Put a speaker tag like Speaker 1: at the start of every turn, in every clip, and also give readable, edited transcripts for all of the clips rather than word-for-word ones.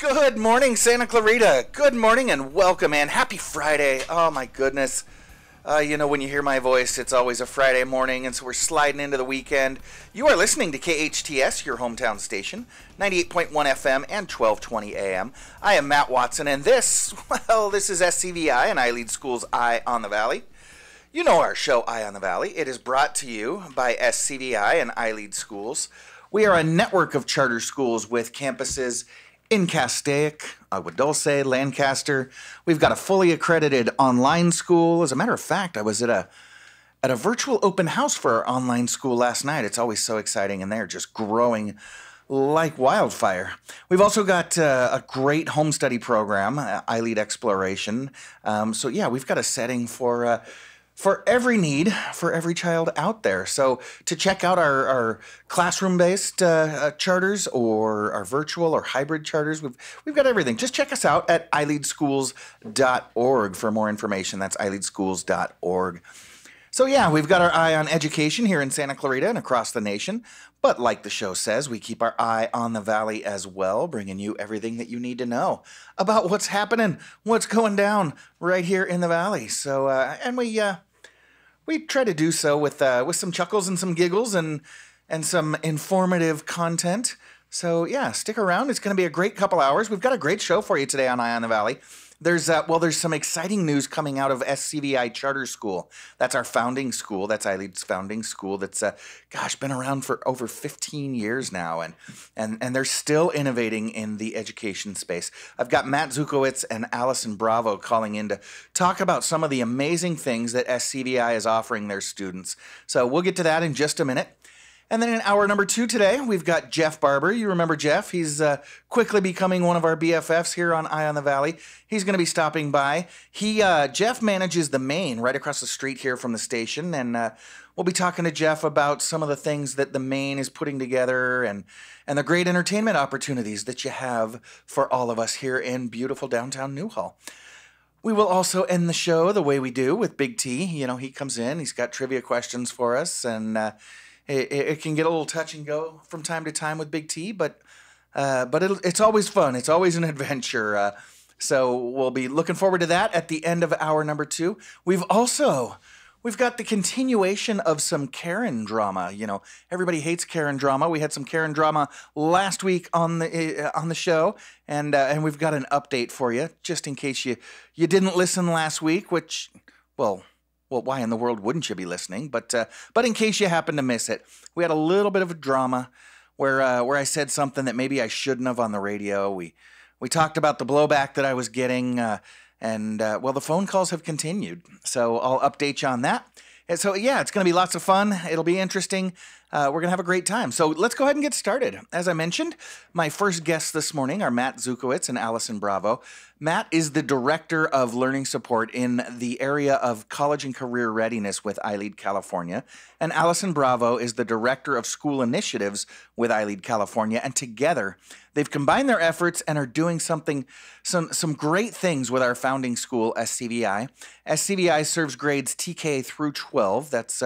Speaker 1: Good morning, Santa Clarita. Good morning and welcome, and happy Friday. Oh my goodness. When you hear my voice, it's always a Friday morning, and so we're sliding into the weekend. You are listening to KHTS, your hometown station, 98.1 FM and 1220 AM. I am Matt Watson, and this is SCVI, and I lead schools Eye on the Valley. You know our show, Eye on the Valley. It is brought to you by SCVI and I Lead Schools. We are a network of charter schools with campuses in Castaic, Agua Dulce, Lancaster. We've got a fully accredited online school. As a matter of fact, I was at a virtual open house for our online school last night. It's always so exciting, and they're just growing like wildfire. We've also got a great home study program, iLead Exploration. We've got a setting for every need, for every child out there. So to check out our classroom-based charters or our virtual or hybrid charters, we've got everything. Just check us out at ileadschools.org for more information. That's ileadschools.org. So we've got our eye on education here in Santa Clarita and across the nation. But like the show says, we keep our eye on the valley as well, bringing you everything that you need to know about what's happening, what's going down right here in the valley. So, we try to do so with some chuckles and some giggles and some informative content. So stick around. It's going to be a great couple hours. We've got a great show for you today on Eye on the Valley. There's some exciting news coming out of SCVI Charter School. That's our founding school. That's iLead's founding school. That's been around for over 15 years now, and they're still innovating in the education space. I've got Matt Zuchowicz and Allison Bravo calling in to talk about some of the amazing things that SCVI is offering their students. So we'll get to that in just a minute. And then in hour number 2 today, we've got Jeff Barber. You remember Jeff. He's quickly becoming one of our BFFs here on Eye on the Valley. He's going to be stopping by. Jeff manages the Main right across the street here from the station, and we'll be talking to Jeff about some of the things that the Main is putting together and the great entertainment opportunities that you have for all of us here in beautiful downtown Newhall. We will also end the show the way we do with Big T. He comes in, he's got trivia questions for us, and it can get a little touch and go from time to time with Big T, but it's always fun. It's always an adventure. So we'll be looking forward to that at the end of hour number 2. We've got the continuation of some Karen drama. Everybody hates Karen drama. We had some Karen drama last week on the show, and we've got an update for you just in case you didn't listen last week. Which, well, why in the world wouldn't you be listening? But in case you happen to miss it, we had a little bit of a drama where I said something that maybe I shouldn't have on the radio. We talked about the blowback that I was getting, and the phone calls have continued. So I'll update you on that. And so it's going to be lots of fun. It'll be interesting. We're going to have a great time. So let's go ahead and get started. As I mentioned, my first guests this morning are Matt Zuchowicz and Allison Bravo. Matt is the Director of Learning Support in the area of college and career readiness with iLead California. And Allison Bravo is the Director of School Initiatives with iLead California. And together, they've combined their efforts and are doing some great things with our founding school, SCVI. SCVI serves grades TK through 12. That's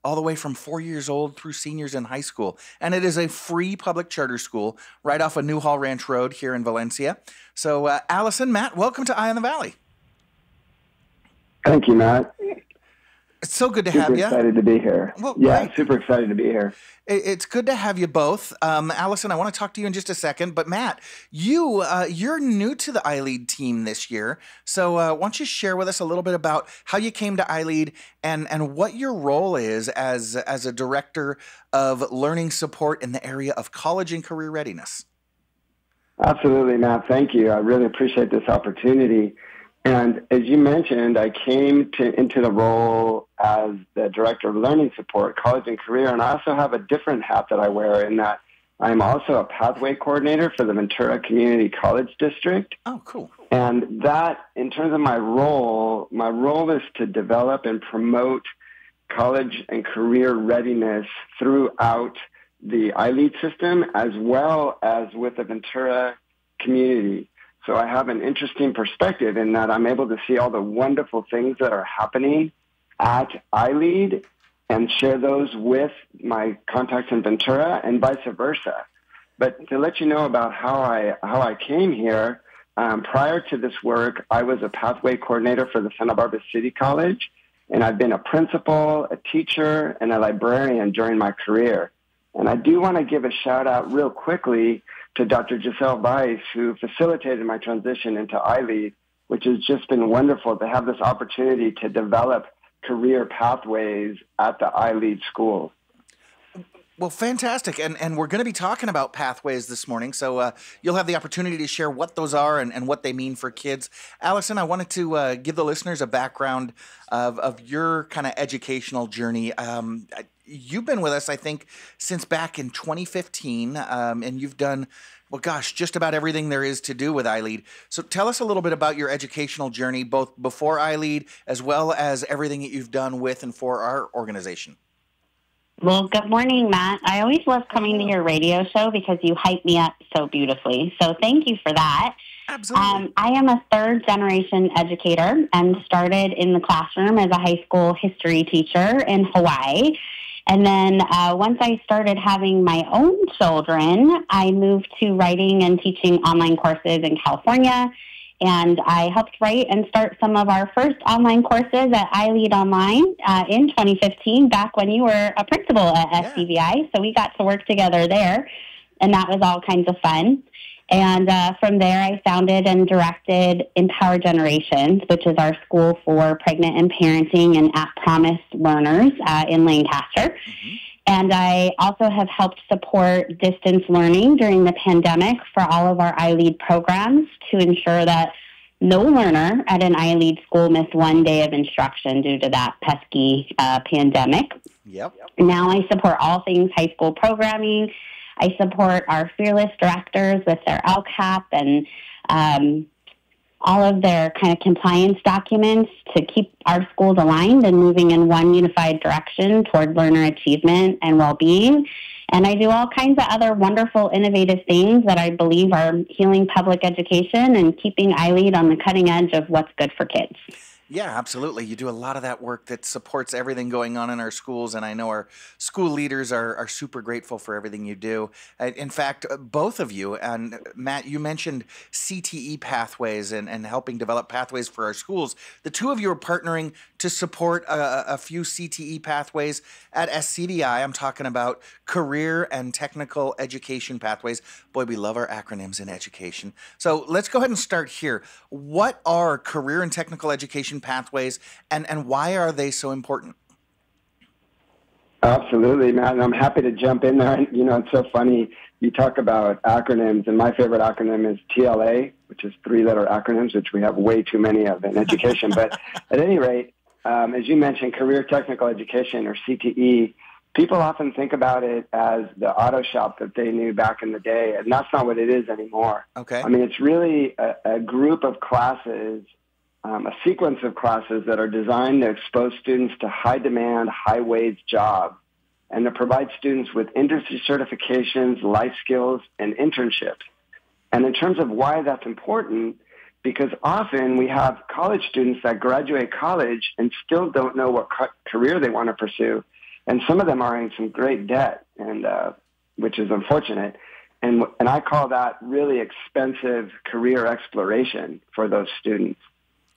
Speaker 1: all the way from 4 years old through seniors in high school. And it is a free public charter school right off of Newhall Ranch Road here in Valencia. So, Allison, Matt, welcome to Eye on the Valley.
Speaker 2: Thank you, Matt.
Speaker 1: It's so good to have you.
Speaker 2: Super excited to be here.
Speaker 1: Well,
Speaker 2: yeah,
Speaker 1: great.
Speaker 2: Super excited to be here.
Speaker 1: It's good to have you both. Allison, I want to talk to you in just a second. But Matt, you're new to the iLead team this year. So why don't you share with us a little bit about how you came to iLead and what your role is as a director of learning support in the area of college and career readiness?
Speaker 2: Absolutely, Matt. Thank you. I really appreciate this opportunity. And as you mentioned, I came into the role as the Director of Learning Support, College and Career, and I also have a different hat that I wear in that I'm also a pathway coordinator for the Ventura Community College District.
Speaker 1: Oh, cool.
Speaker 2: And that, in terms of my role is to develop and promote college and career readiness throughout the iLead system as well as with the Ventura community. So I have an interesting perspective in that I'm able to see all the wonderful things that are happening at iLead and share those with my contacts in Ventura and vice versa. But to let you know about how I came here, prior to this work, I was a pathway coordinator for the Santa Barbara City College, and I've been a principal, a teacher, and a librarian during my career. And I do want to give a shout out real quickly to Dr. Zuchowicz, who facilitated my transition into iLead, which has just been wonderful to have this opportunity to develop career pathways at the iLead school.
Speaker 1: Well, fantastic. And we're going to be talking about pathways this morning, so you'll have the opportunity to share what those are and what they mean for kids. Allison, I wanted to give the listeners a background of your kind of educational journey. You've been with us, I think, since back in 2015, and you've done, well, gosh, just about everything there is to do with iLead. So tell us a little bit about your educational journey, both before iLead as well as everything that you've done with and for our organization.
Speaker 3: Well, good morning, Matt. I always love coming to your radio show because you hype me up so beautifully. So thank you for that.
Speaker 1: Absolutely.
Speaker 3: I am a third-generation educator and started in the classroom as a high school history teacher in Hawaii. And then once I started having my own children, I moved to writing and teaching online courses in California. And I helped write and start some of our first online courses at iLead Online in 2015, back when you were a principal at SCVI. So we got to work together there, and that was all kinds of fun. And from there, I founded and directed Empower Generations, which is our school for pregnant and parenting and at-promise learners in Lancaster. Mm-hmm. And I also have helped support distance learning during the pandemic for all of our iLead programs to ensure that no learner at an iLead school missed one day of instruction due to that pesky pandemic.
Speaker 1: Yep.
Speaker 3: Now I support all things high school programming. I support our fearless directors with their LCAP and all of their kind of compliance documents to keep our schools aligned and moving in one unified direction toward learner achievement and well-being. And I do all kinds of other wonderful, innovative things that I believe are healing public education and keeping iLead on the cutting edge of what's good for kids.
Speaker 1: Yeah, absolutely. You do a lot of that work that supports everything going on in our schools, and I know our school leaders are super grateful for everything you do. In fact, both of you, and Matt, you mentioned CTE pathways and helping develop pathways for our schools. The two of you are partnering to support a few CTE pathways at SCVI. I'm talking about career and technical education pathways. Boy, we love our acronyms in education. So let's go ahead and start here. What are career and technical education pathways, and why are they so important?
Speaker 2: Absolutely, Matt, and I'm happy to jump in there. You know, it's so funny, you talk about acronyms, and my favorite acronym is TLA, which is three-letter acronyms, which we have way too many of in education. But at any rate, as you mentioned, career technical education, or CTE, people often think about it as the auto shop that they knew back in the day, and that's not what it is anymore.
Speaker 1: Okay.
Speaker 2: I mean, it's really a group of classes, a sequence of classes that are designed to expose students to high-demand, high-wage jobs and to provide students with industry certifications, life skills, and internships. And in terms of why that's important, because often we have college students that graduate college and still don't know what career they want to pursue, and some of them are in some great debt, and which is unfortunate. And I call that really expensive career exploration for those students.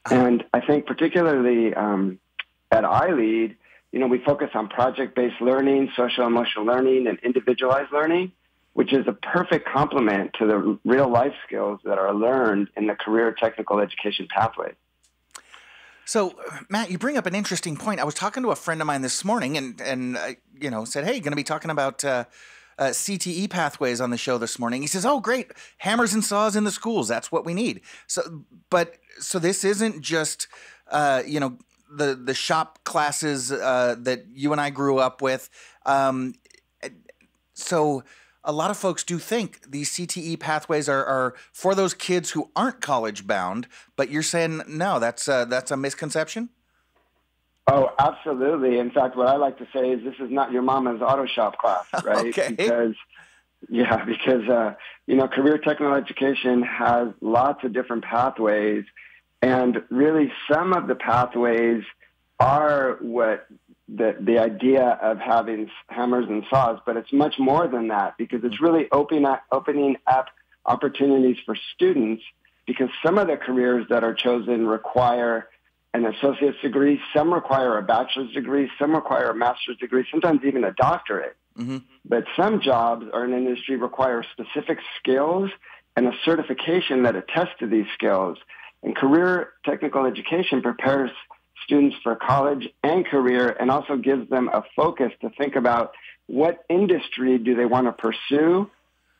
Speaker 2: And I think particularly at iLead, you know, we focus on project-based learning, social-emotional learning, and individualized learning, which is a perfect complement to the real-life skills that are learned in the career technical education pathway.
Speaker 1: So, Matt, you bring up an interesting point. I was talking to a friend of mine this morning and you know, said, hey, going to be talking about CTE pathways on the show this morning. He says, oh, great, hammers and saws in the schools. That's what we need. So this isn't just, you know, the shop classes that you and I grew up with. So a lot of folks do think these CTE pathways are for those kids who aren't college bound, but you're saying, no, that's a misconception?
Speaker 2: Oh, absolutely. In fact, what I like to say is this is not your mama's auto shop class, right?
Speaker 1: Okay.
Speaker 2: Because you know, career technical education has lots of different pathways, and really some of the pathways are what the idea of having hammers and saws, but it's much more than that, because it's really opening up opportunities for students, because some of the careers that are chosen require an associate's degree, some require a bachelor's degree, some require a master's degree, sometimes even a doctorate. Mm-hmm. But some jobs or in industry require specific skills and a certification that attests to these skills. And career technical education prepares students for college and career, and also gives them a focus to think about what industry do they want to pursue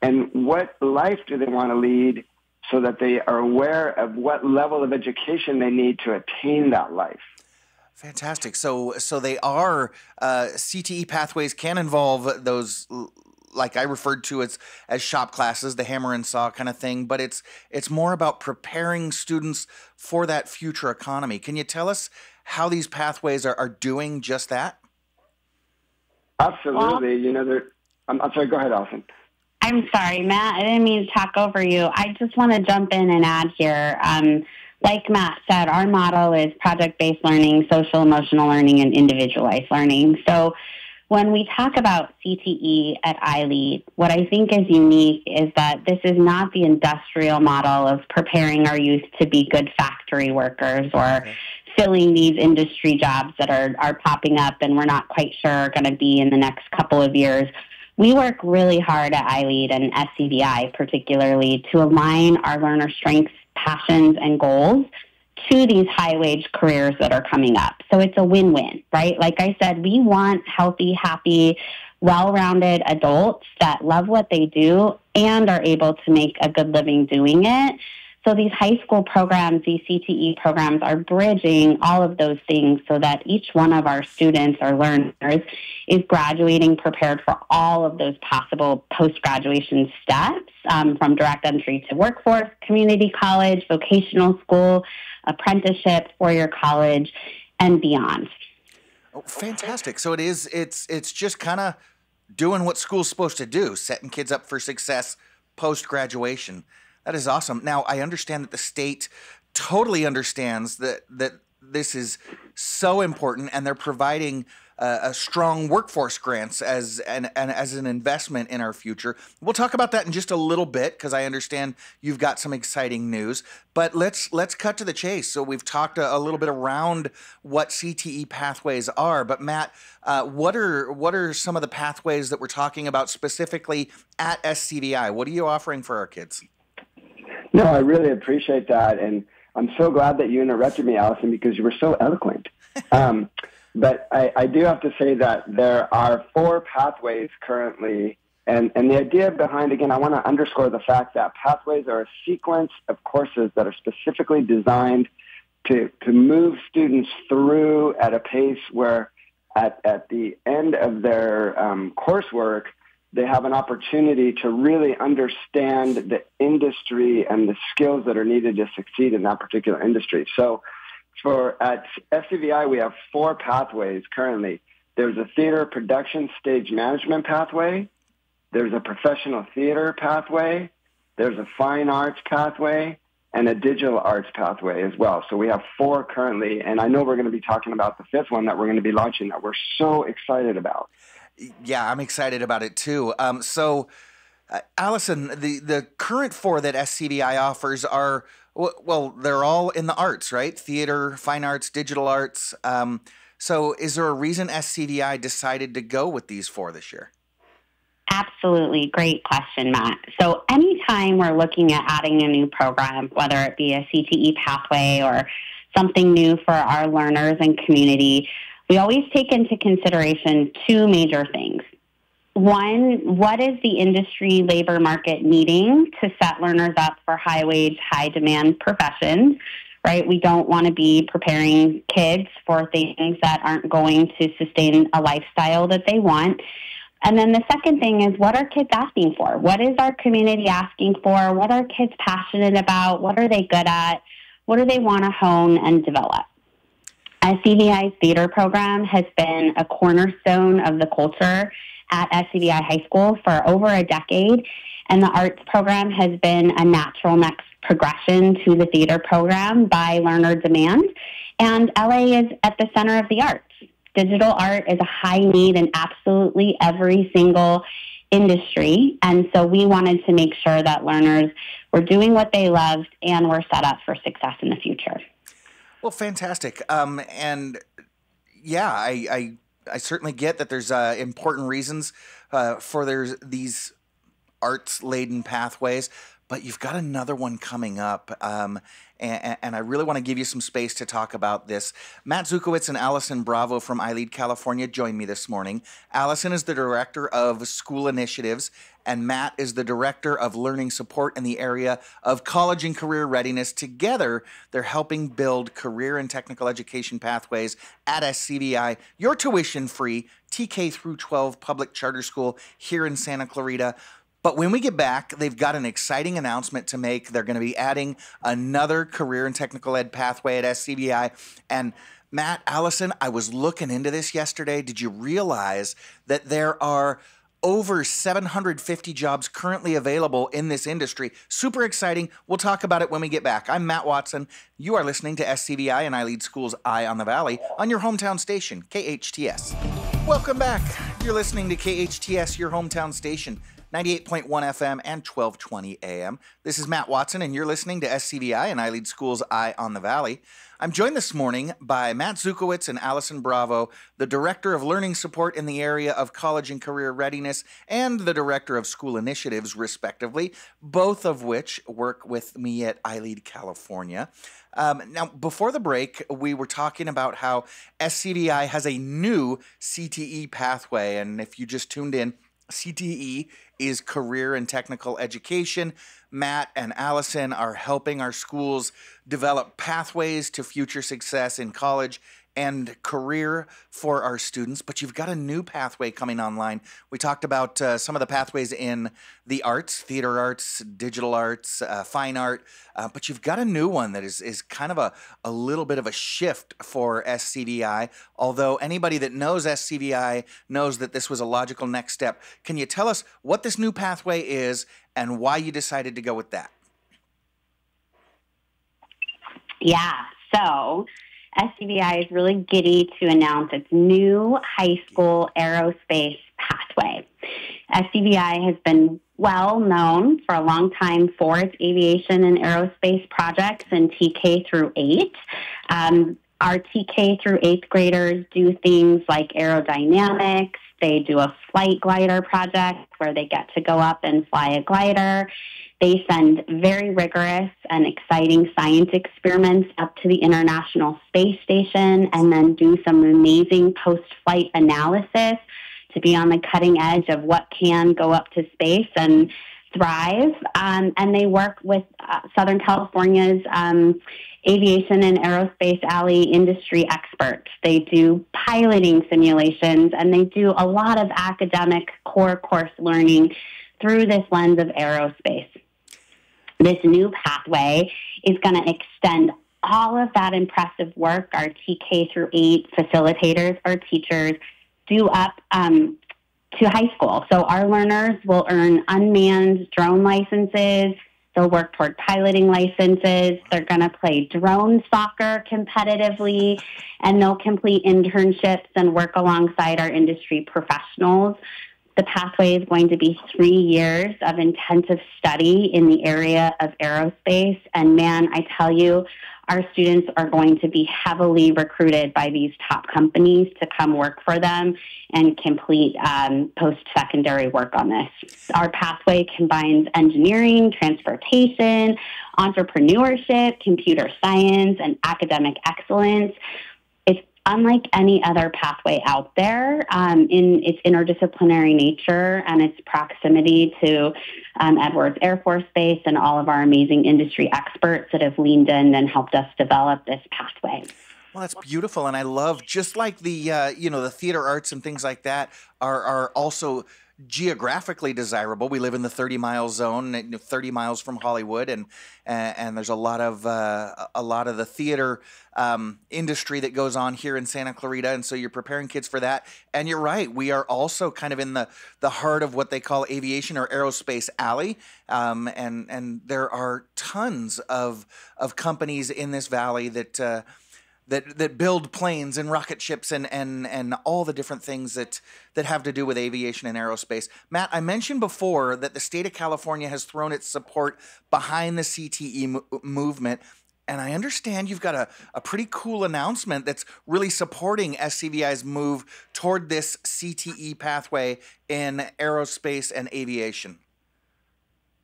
Speaker 2: and what life do they want to lead, so that they are aware of what level of education they need to attain that life.
Speaker 1: Fantastic. So they are CTE pathways can involve those, like I referred to as shop classes, the hammer and saw kind of thing, but it's more about preparing students for that future economy. Can you tell us how these pathways are doing just that?
Speaker 2: Absolutely. I'm sorry, go ahead, Allison.
Speaker 3: I'm sorry, Matt. I didn't mean to talk over you. I just want to jump in and add here. Like Matt said, our model is project-based learning, social-emotional learning, and individualized learning. So when we talk about CTE at iLead, what I think is unique is that this is not the industrial model of preparing our youth to be good factory workers or filling these industry jobs that are popping up and we're not quite sure are going to be in the next couple of years. We work really hard at iLead and SCVI particularly to align our learner strengths, passions, and goals to these high-wage careers that are coming up. So it's a win-win, right? Like I said, we want healthy, happy, well-rounded adults that love what they do and are able to make a good living doing it. So these high school programs, these CTE programs are bridging all of those things so that each one of our students or learners is graduating prepared for all of those possible post-graduation steps, from direct entry to workforce, community college, vocational school, apprenticeship, four-year college, and beyond.
Speaker 1: Oh, fantastic. So it's just kind of doing what school's supposed to do, setting kids up for success post-graduation. That is awesome. Now, I understand that the state totally understands that this is so important, and they're providing a strong workforce grants as an investment in our future. We'll talk about that in just a little bit, because I understand you've got some exciting news. But let's cut to the chase. So we've talked a little bit around what CTE pathways are. But Matt, what are some of the pathways that we're talking about specifically at SCVI? What are you offering for our kids?
Speaker 2: No, I really appreciate that, and I'm so glad that you interrupted me, Allison, because you were so eloquent. But I do have to say that there are 4 pathways currently, and the idea behind, again, I want to underscore the fact that pathways are a sequence of courses that are specifically designed to move students through at a pace where at the end of their coursework, they have an opportunity to really understand the industry and the skills that are needed to succeed in that particular industry. So at SCVI, we have 4 pathways currently. There's a theater production stage management pathway. There's a professional theater pathway. There's a fine arts pathway and a digital arts pathway as well. So we have 4 currently, and I know we're going to be talking about the 5th one that we're going to be launching that we're so excited about.
Speaker 1: Yeah, I'm excited about it too. Allison, the current 4 that SCVI offers are, well, they're all in the arts, right? Theater, fine arts, digital arts. So is there a reason SCVI decided to go with these 4 this year?
Speaker 3: Absolutely. Great question, Matt. So anytime we're looking at adding a new program, whether it be a CTE pathway or something new for our learners and community, we always take into consideration 2 major things. One, what is the industry labor market needing to set learners up for high-wage, high-demand professions, right? We don't want to be preparing kids for things that aren't going to sustain a lifestyle that they want. And then the second thing is, what are kids asking for? What is our community asking for? What are kids passionate about? What are they good at? What do they want to hone and develop? SCVI's theater program has been a cornerstone of the culture at SCVI High School for over a decade, and the arts program has been a natural next progression to the theater program by learner demand. And LA is at the center of the arts. Digital art is a high need in absolutely every single industry. And so we wanted to make sure that learners were doing what they loved and were set up for success in the future.
Speaker 1: Well, fantastic. And yeah, I certainly get that there's important reasons for these arts-laden pathways, but you've got another one coming up, and I really want to give you some space to talk about this. Matt Zuchowicz and Allison Bravo from iLead California joined me this morning. Allison is the Director of School Initiatives, and Matt is the Director of Learning Support in the area of college and career readiness. Together, they're helping build career and technical education pathways at SCVI, your tuition-free TK through 12 public charter school here in Santa Clarita. But when we get back, they've got an exciting announcement to make. They're going to be adding another career and technical ed pathway at SCVI. And Matt, Allison, I was looking into this yesterday. Did you realize that there are over 750 jobs currently available in this industry? Super exciting. We'll talk about it when we get back. I'm Matt Watson. You are listening to SCVI and iLead School's Eye on the Valley on your hometown station, KHTS. Welcome back. You're listening to KHTS, your hometown station. 98.1 FM and 1220 AM. This is Matt Watson, and you're listening to SCVI and iLead School's Eye on the Valley. I'm joined this morning by Matt Zuchowicz and Allison Bravo, the Director of Learning Support in the area of college and career readiness, and the Director of School Initiatives, respectively, both of which work with me at iLead California. Now, before the break, we were talking about how SCVI has a new CTE pathway, and if you just tuned in, CTE is career and technical education. Matt and Allison are helping our schools develop pathways to future success in college and career for our students. But you've got a new pathway coming online. We talked about some of the pathways in the arts, theater arts, digital arts, fine art, but you've got a new one that is kind of a little bit of a shift for SCVI, although anybody that knows SCVI knows that this was a logical next step. Can you tell us what this new pathway is and why you decided to go with that?
Speaker 3: Yeah, so SCVI is really giddy to announce its new high school aerospace pathway. SCVI has been well known for a long time for its aviation and aerospace projects in TK through 8. Our TK through 8th graders do things like aerodynamics. They do a flight glider project where they get to go up and fly a glider. They send very rigorous and exciting science experiments up to the International Space Station and then do some amazing post-flight analysis to be on the cutting edge of what can go up to space and thrive. And they work with Southern California's aviation and aerospace alley industry experts. They do piloting simulations, and they do a lot of academic core course learning through this lens of aerospace. This new pathway is going to extend all of that impressive work our TK through 8 facilitators or teachers do up to high school. So our learners will earn unmanned drone licenses. They'll work toward piloting licenses. They're going to play drone soccer competitively, and they'll complete internships and work alongside our industry professionals. The pathway is going to be 3 years of intensive study in the area of aerospace. And man, I tell you, our students are going to be heavily recruited by these top companies to come work for them and complete post-secondary work on this. Our pathway combines engineering, transportation, entrepreneurship, computer science, and academic excellence. It's unlike any other pathway out there in its interdisciplinary nature and its proximity to Edwards Air Force Base and all of our amazing industry experts that have leaned in and helped us develop this pathway.
Speaker 1: Well, that's beautiful, and I love, just like the the theater arts and things like that are also geographically desirable. We live in the 30-mile zone, 30 miles from Hollywood, and there's a lot of the theater industry that goes on here in Santa Clarita, and so you're preparing kids for that. And you're right, we are also kind of in the heart of what they call aviation or aerospace alley, and there are tons of companies in this valley that that build planes and rocket ships and all the different things that have to do with aviation and aerospace. Matt, I mentioned before that the state of California has thrown its support behind the CTE movement. And I understand you've got a pretty cool announcement that's really supporting SCVI's move toward this CTE pathway in aerospace and aviation.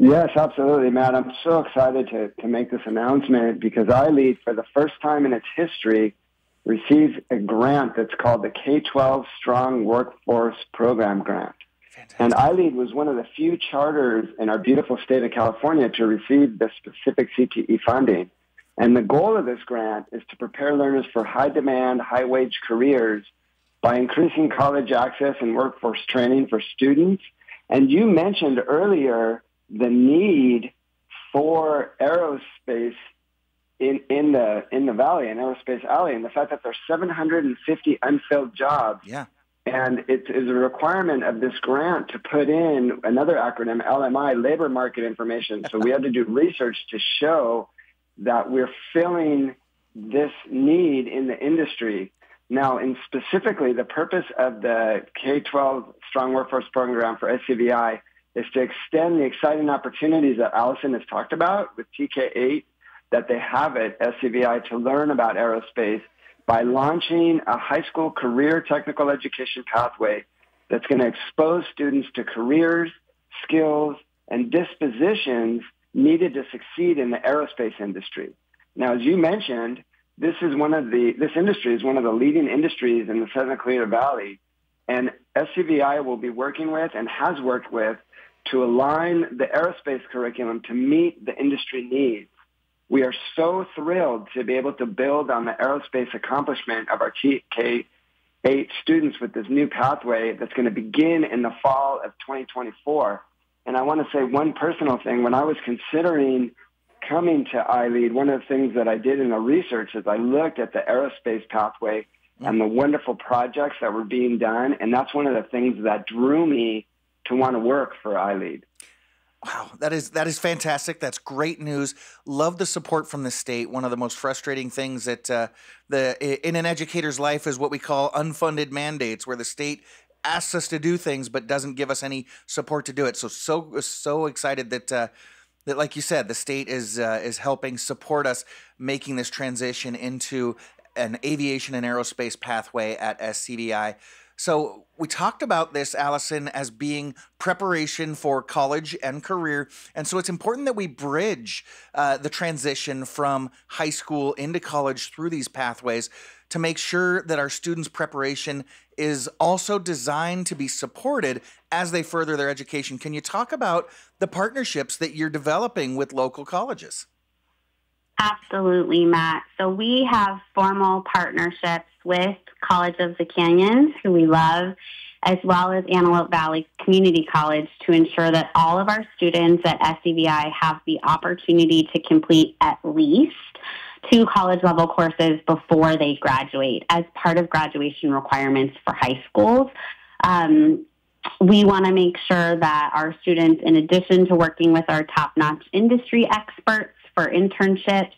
Speaker 2: Yes, absolutely, Matt. I'm so excited to make this announcement because iLead, for the first time in its history, received a grant that's called the K-12 Strong Workforce Program Grant. Fantastic. And iLead was one of the few charters in our beautiful state of California to receive the specific CTE funding. And the goal of this grant is to prepare learners for high-demand, high-wage careers by increasing college access and workforce training for students. And you mentioned earlier the need for aerospace in the valley, in Aerospace Alley, and the fact that there's 750 unfilled jobs.
Speaker 1: Yeah.
Speaker 2: And it is a requirement of this grant to put in another acronym, LMI, labor market information. So we had to do research to show that we're filling this need in the industry. Now, in specifically, the purpose of the K-12 Strong Workforce Program for SCVI is to extend the exciting opportunities that Allison has talked about with TK8 that they have at SCVI to learn about aerospace by launching a high school career technical education pathway that's going to expose students to careers, skills, and dispositions needed to succeed in the aerospace industry. Now, as you mentioned, this industry is one of the leading industries in the Santa Clarita Valley, and SCVI will be working with and has worked with to align the aerospace curriculum to meet the industry needs. We are so thrilled to be able to build on the aerospace accomplishment of our TK8 students with this new pathway that's going to begin in the fall of 2024. And I want to say one personal thing. When I was considering coming to iLead, one of the things that I did in the research is I looked at the aerospace pathway and the wonderful projects that were being done, and that's one of the things that drew me to want to work for iLead.
Speaker 1: Wow, that is fantastic. That's great news. Love the support from the state. One of the most frustrating things that in an educator's life is what we call unfunded mandates, where the state asks us to do things but doesn't give us any support to do it. So excited that like you said, the state is helping support us making this transition into an aviation and aerospace pathway at SCVI. So we talked about this, Allison, as being preparation for college and career. And so it's important that we bridge the transition from high school into college through these pathways to make sure that our students' preparation is also designed to be supported as they further their education. Can you talk about the partnerships that you're developing with local colleges?
Speaker 3: Absolutely, Matt. So we have formal partnerships with College of the Canyons, who we love, as well as Antelope Valley Community College, to ensure that all of our students at SCVI have the opportunity to complete at least 2 college-level courses before they graduate as part of graduation requirements for high schools. We want to make sure that our students, in addition to working with our top-notch industry experts for internships,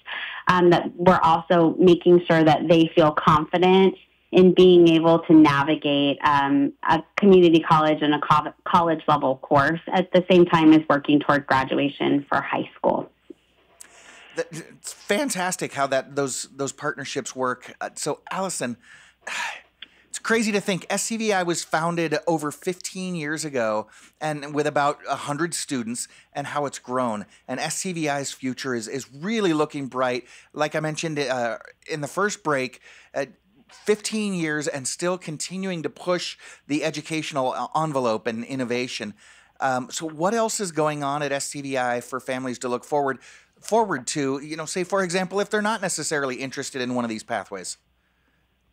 Speaker 3: that we're also making sure that they feel confident in being able to navigate a community college and a college-level course at the same time as working toward graduation for high school.
Speaker 1: It's fantastic how those partnerships work. So, Allison, it's crazy to think SCVI was founded over 15 years ago and with about 100 students, and how it's grown. And SCVI's future is really looking bright. Like I mentioned in the first break, 15 years and still continuing to push the educational envelope and innovation. So what else is going on at SCVI for families to look forward to, say, for example, if they're not necessarily interested in one of these pathways?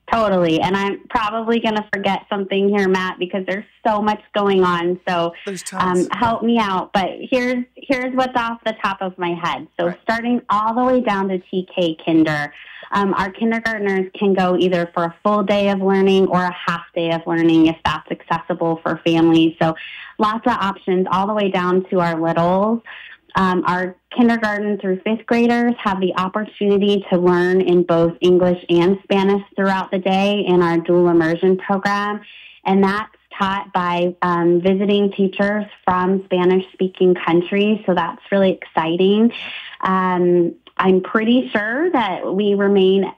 Speaker 3: Totally. And I'm probably going to forget something here, Matt, because there's so much going on. So help me out. But here's what's off the top of my head. So starting all the way down to TK Kinder, our kindergartners can go either for a full day of learning or a half day of learning if that's accessible for families. So lots of options all the way down to our littles. Our kindergarten through fifth graders have the opportunity to learn in both English and Spanish throughout the day in our dual immersion program. And that's taught by visiting teachers from Spanish-speaking countries. So that's really exciting. I'm pretty sure that we remain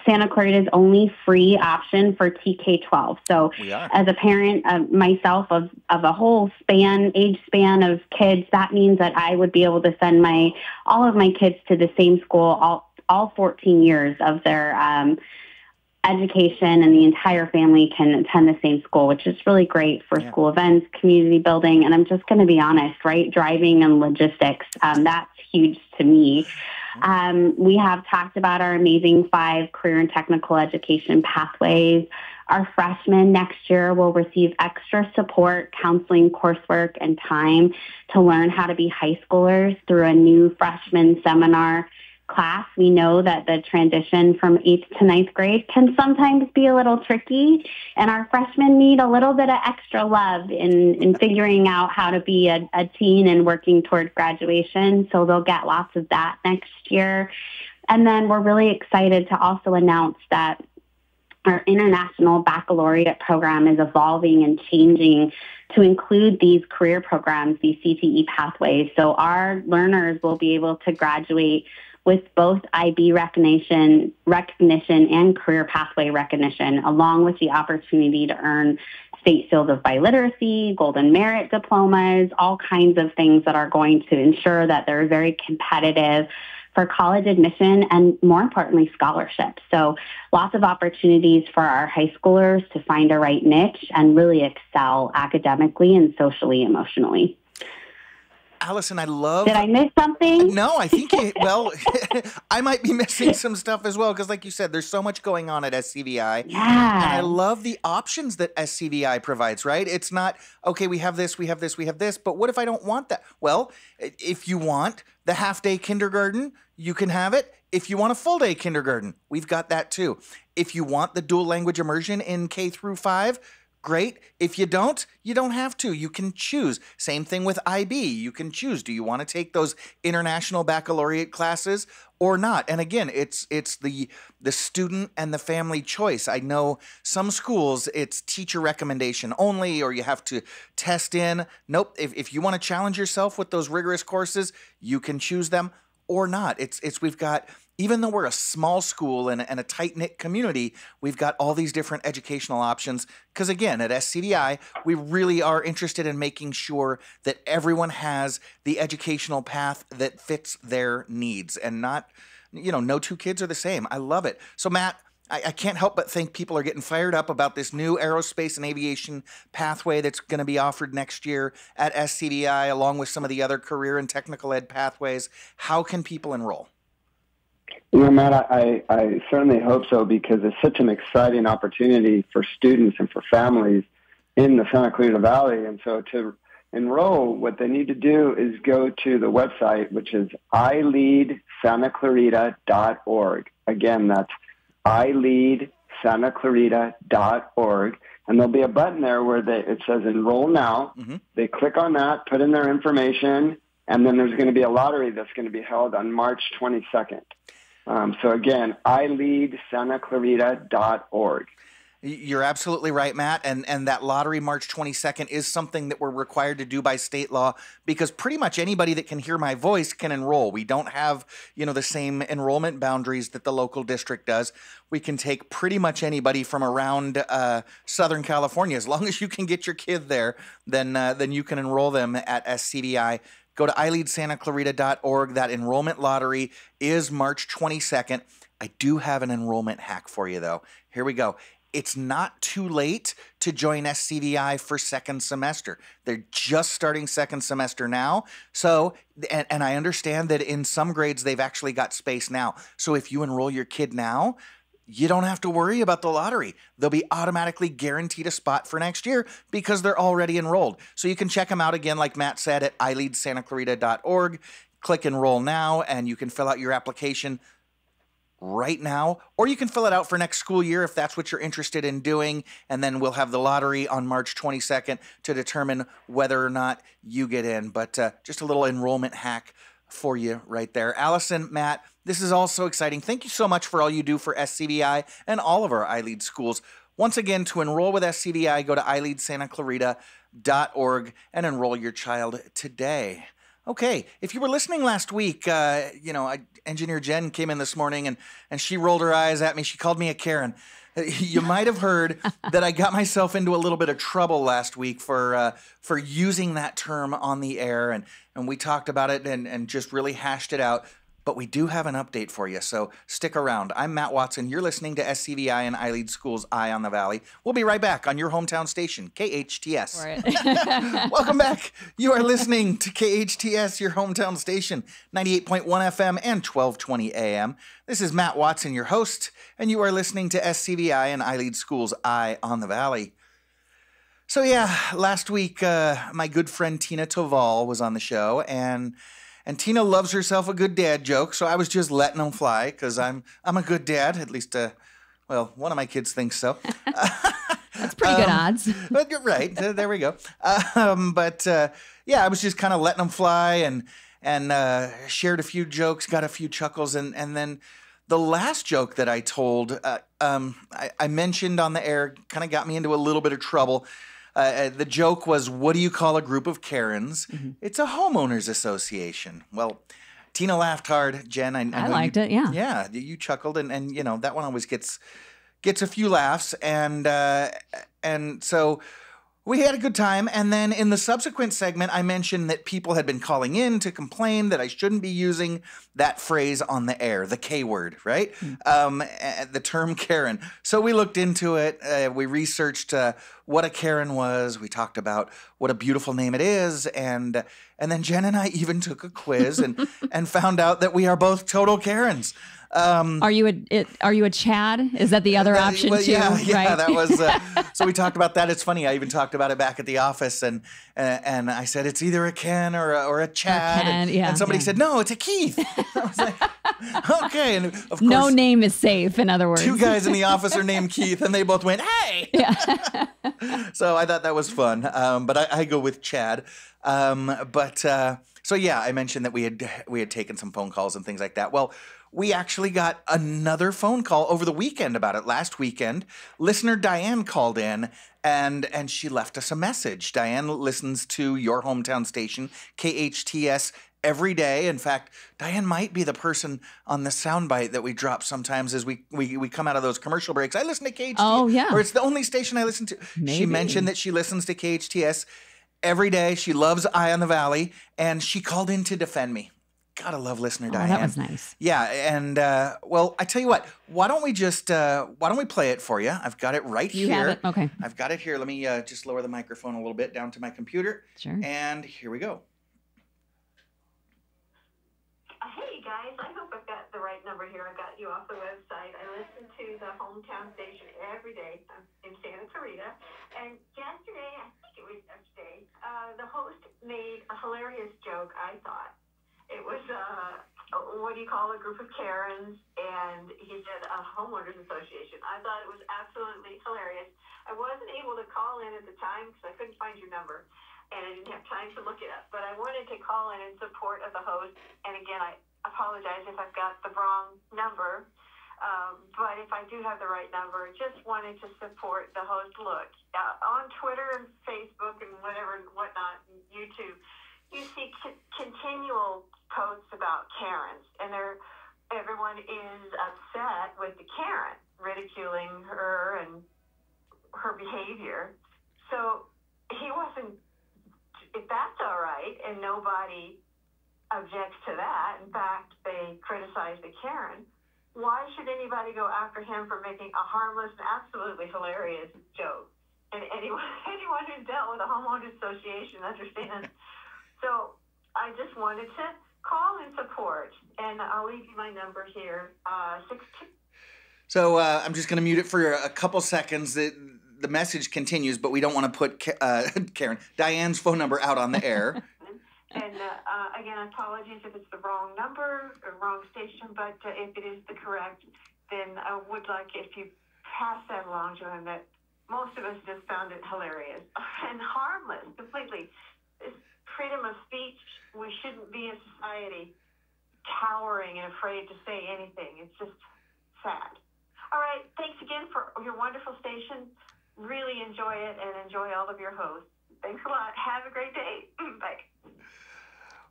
Speaker 3: Santa Clarita's only free option for TK-12. So as a parent myself of a whole age span of kids, that means that I would be able to send all of my kids to the same school all 14 years of their education, and the entire family can attend the same school, which is really great for school events, community building. And I'm just going to be honest, right? Driving and logistics, that's huge to me. We have talked about our amazing 5 career and technical education pathways. Our freshmen next year will receive extra support, counseling, coursework, and time to learn how to be high schoolers through a new freshman seminar class. We know that the transition from 8th to 9th grade can sometimes be a little tricky, and our freshmen need a little bit of extra love in figuring out how to be a teen and working toward graduation. So they'll get lots of that next year. And then we're really excited to also announce that our international baccalaureate program is evolving and changing to include these career programs, these CTE pathways. So our learners will be able to graduate with both IB recognition and career pathway recognition, along with the opportunity to earn state seals of biliteracy, golden merit diplomas, all kinds of things that are going to ensure that they're very competitive for college admission and, more importantly, scholarships. So lots of opportunities for our high schoolers to find a right niche and really excel academically and socially, emotionally.
Speaker 1: Allison, I love...
Speaker 3: Did I miss something?
Speaker 1: No, I think, I might be missing some stuff as well, because like you said, there's so much going on at SCVI.
Speaker 3: Yeah.
Speaker 1: And I love the options that SCVI provides, right? It's not, okay, we have this, but what if I don't want that? Well, if you want the half-day kindergarten, you can have it. If you want a full-day kindergarten, we've got that too. If you want the dual language immersion in K through 5, great. If you don't have to. You can choose. Same thing with IB. You can choose. Do you want to take those international baccalaureate classes or not? And again, it's the student and the family choice. I know some schools, it's teacher recommendation only, or you have to test in. Nope. If you want to challenge yourself with those rigorous courses, you can choose them or not. We've got, even though we're a small school and a tight-knit community, we've got all these different educational options. Because again, at SCVI, we really are interested in making sure that everyone has the educational path that fits their needs, and not, no two kids are the same. I love it. So Matt, I can't help but think people are getting fired up about this new aerospace and aviation pathway that's going to be offered next year at SCVI, along with some of the other career and technical ed pathways. How can people enroll?
Speaker 2: Matt, I certainly hope so, because it's such an exciting opportunity for students and for families in the Santa Clarita Valley. And so to enroll, what they need to do is go to the website, which is ileadsantaclarita.org. Again, that's ileadsantaclarita.org. And there'll be a button there where it says enroll now. Mm-hmm. They click on that, put in their information, and then there's going to be a lottery that's going to be held on March 22nd. So again, ileadsantaclarita.org.
Speaker 1: You're absolutely right, Matt. And that lottery March 22nd is something that we're required to do by state law, because pretty much anybody that can hear my voice can enroll. We don't have, the same enrollment boundaries that the local district does. We can take pretty much anybody from around Southern California. As long as you can get your kid there, then you can enroll them at SCVI. Go to ileadsantaclarita.org. That enrollment lottery is March 22nd. I do have an enrollment hack for you, though. Here we go. It's not too late to join SCVI for second semester. They're just starting second semester now. So, and I understand that in some grades, they've actually got space now. So if you enroll your kid now, you don't have to worry about the lottery. They'll be automatically guaranteed a spot for next year because they're already enrolled. So you can check them out again, like Matt said, at ileadsantaclarita.org. Click enroll now, and you can fill out your application right now, or you can fill it out for next school year if that's what you're interested in doing, and then we'll have the lottery on March 22nd to determine whether or not you get in. But just a little enrollment hack for you right there. Allison, Matt, this is all so exciting. Thank you so much for all you do for SCVI and all of our iLead schools. Once again, to enroll with SCVI, go to iLeadSantaClarita.org and enroll your child today. Okay, if you were listening last week, Engineer Jen came in this morning and she rolled her eyes at me. She called me a Karen. You might have heard that I got myself into a little bit of trouble last week for using that term on the air, and we talked about it and just really hashed it out. But we do have an update for you, so stick around. I'm Matt Watson. You're listening to SCVI and iLead Schools Eye on the Valley. We'll be right back on your hometown station, KHTS. Welcome back. You are listening to KHTS, your hometown station, 98.1 FM and 1220 AM. This is Matt Watson, your host, and you are listening to SCVI and iLead Schools Eye on the Valley. So yeah, last week, my good friend Tina Toval was on the show, and Tina loves herself a good dad joke, so I was just letting them fly because I'm a good dad. At least, one of my kids thinks so.
Speaker 4: That's pretty good odds.
Speaker 1: But you're right. There we go. I was just kind of letting them fly and shared a few jokes, got a few chuckles, and then the last joke that I told, I mentioned on the air, kind of got me into a little bit of trouble. The joke was, what do you call a group of Karens? Mm-hmm. It's a homeowners association. Well, Tina laughed hard. Jen, I
Speaker 4: liked it, yeah.
Speaker 1: Yeah, you chuckled, and that one always gets a few laughs. And so we had a good time. And then in the subsequent segment, I mentioned that people had been calling in to complain that I shouldn't be using that phrase on the air, the K word, right? Mm. The term Karen. So we looked into it. We researched what a Karen was. We talked about what a beautiful name it is. And then Jen and I even took a quiz and found out that we are both total Karens.
Speaker 4: Are you a Chad? Is that the other option too?
Speaker 1: Yeah,
Speaker 4: right?
Speaker 1: That was. So we talked about that. It's funny. I even talked about it back at the office, and I said it's either a Ken or a Chad, and somebody said no, it's a Keith. I was like, okay, and of course,
Speaker 4: no name is safe. In other words,
Speaker 1: two guys in the office are named Keith, and they both went, hey. Yeah. So I thought that was fun, but I go with Chad. So yeah, I mentioned that we had taken some phone calls and things like that. Well, we actually got another phone call over the weekend about it. Last weekend, listener Diane called in and she left us a message. Diane listens to your hometown station, KHTS, every day. In fact, Diane might be the person on the soundbite that we drop sometimes as we come out of those commercial breaks. I listen to KHTS. Oh, yeah. Or it's the only station I listen to. Maybe. She mentioned that she listens to KHTS every day. She loves Eye on the Valley, and she called in to defend me. Gotta love listener Diane.
Speaker 4: That was nice.
Speaker 1: Yeah, and well, I tell you what. Why don't we play it for you? I've got it right here.
Speaker 4: You have it? Okay.
Speaker 1: I've got it here. Let me just lower the microphone a little bit down to my computer.
Speaker 4: Sure.
Speaker 1: And here we go.
Speaker 5: Hey guys, I hope I've got the right number here. I got you off the website. I listen to the hometown station every day. I'm in Santa Clarita, and yesterday, I think it was yesterday, the host made a hilarious joke. I thought. It was, what do you call a group of Karens? And he said a homeowners association. I thought it was absolutely hilarious. I wasn't able to call in at the time because I couldn't find your number. And I didn't have time to look it up. But I wanted to call in support of the host. And again, I apologize if I've got the wrong number. But if I do have the right number, just wanted to support the host. Look, on Twitter and Facebook and whatever and whatnot, and YouTube, you see continual posts about Karens, and everyone is upset with the Karen, ridiculing her and her behavior. So he wasn't, if that's all right, and nobody objects to that, in fact, they criticize the Karen, why should anybody go after him for making a harmless and absolutely hilarious joke? And anyone who's dealt with a homeowners association understands. So I just wanted to call in support, and I'll leave you my number here, 62.
Speaker 1: So I'm just going to mute it for a couple seconds. The message continues, but we don't want to put Diane's phone number out on the air.
Speaker 5: And again, apologies if it's the wrong number or wrong station, but if it is the correct, then I would like if you pass that along to him that most of us just found it hilarious and harmless completely. It's freedom of speech. We shouldn't be a society cowering and afraid to say anything. It's just sad. All right. Thanks again for your wonderful station. Really enjoy it and enjoy all of your hosts. Thanks a lot. Have a great day. Bye.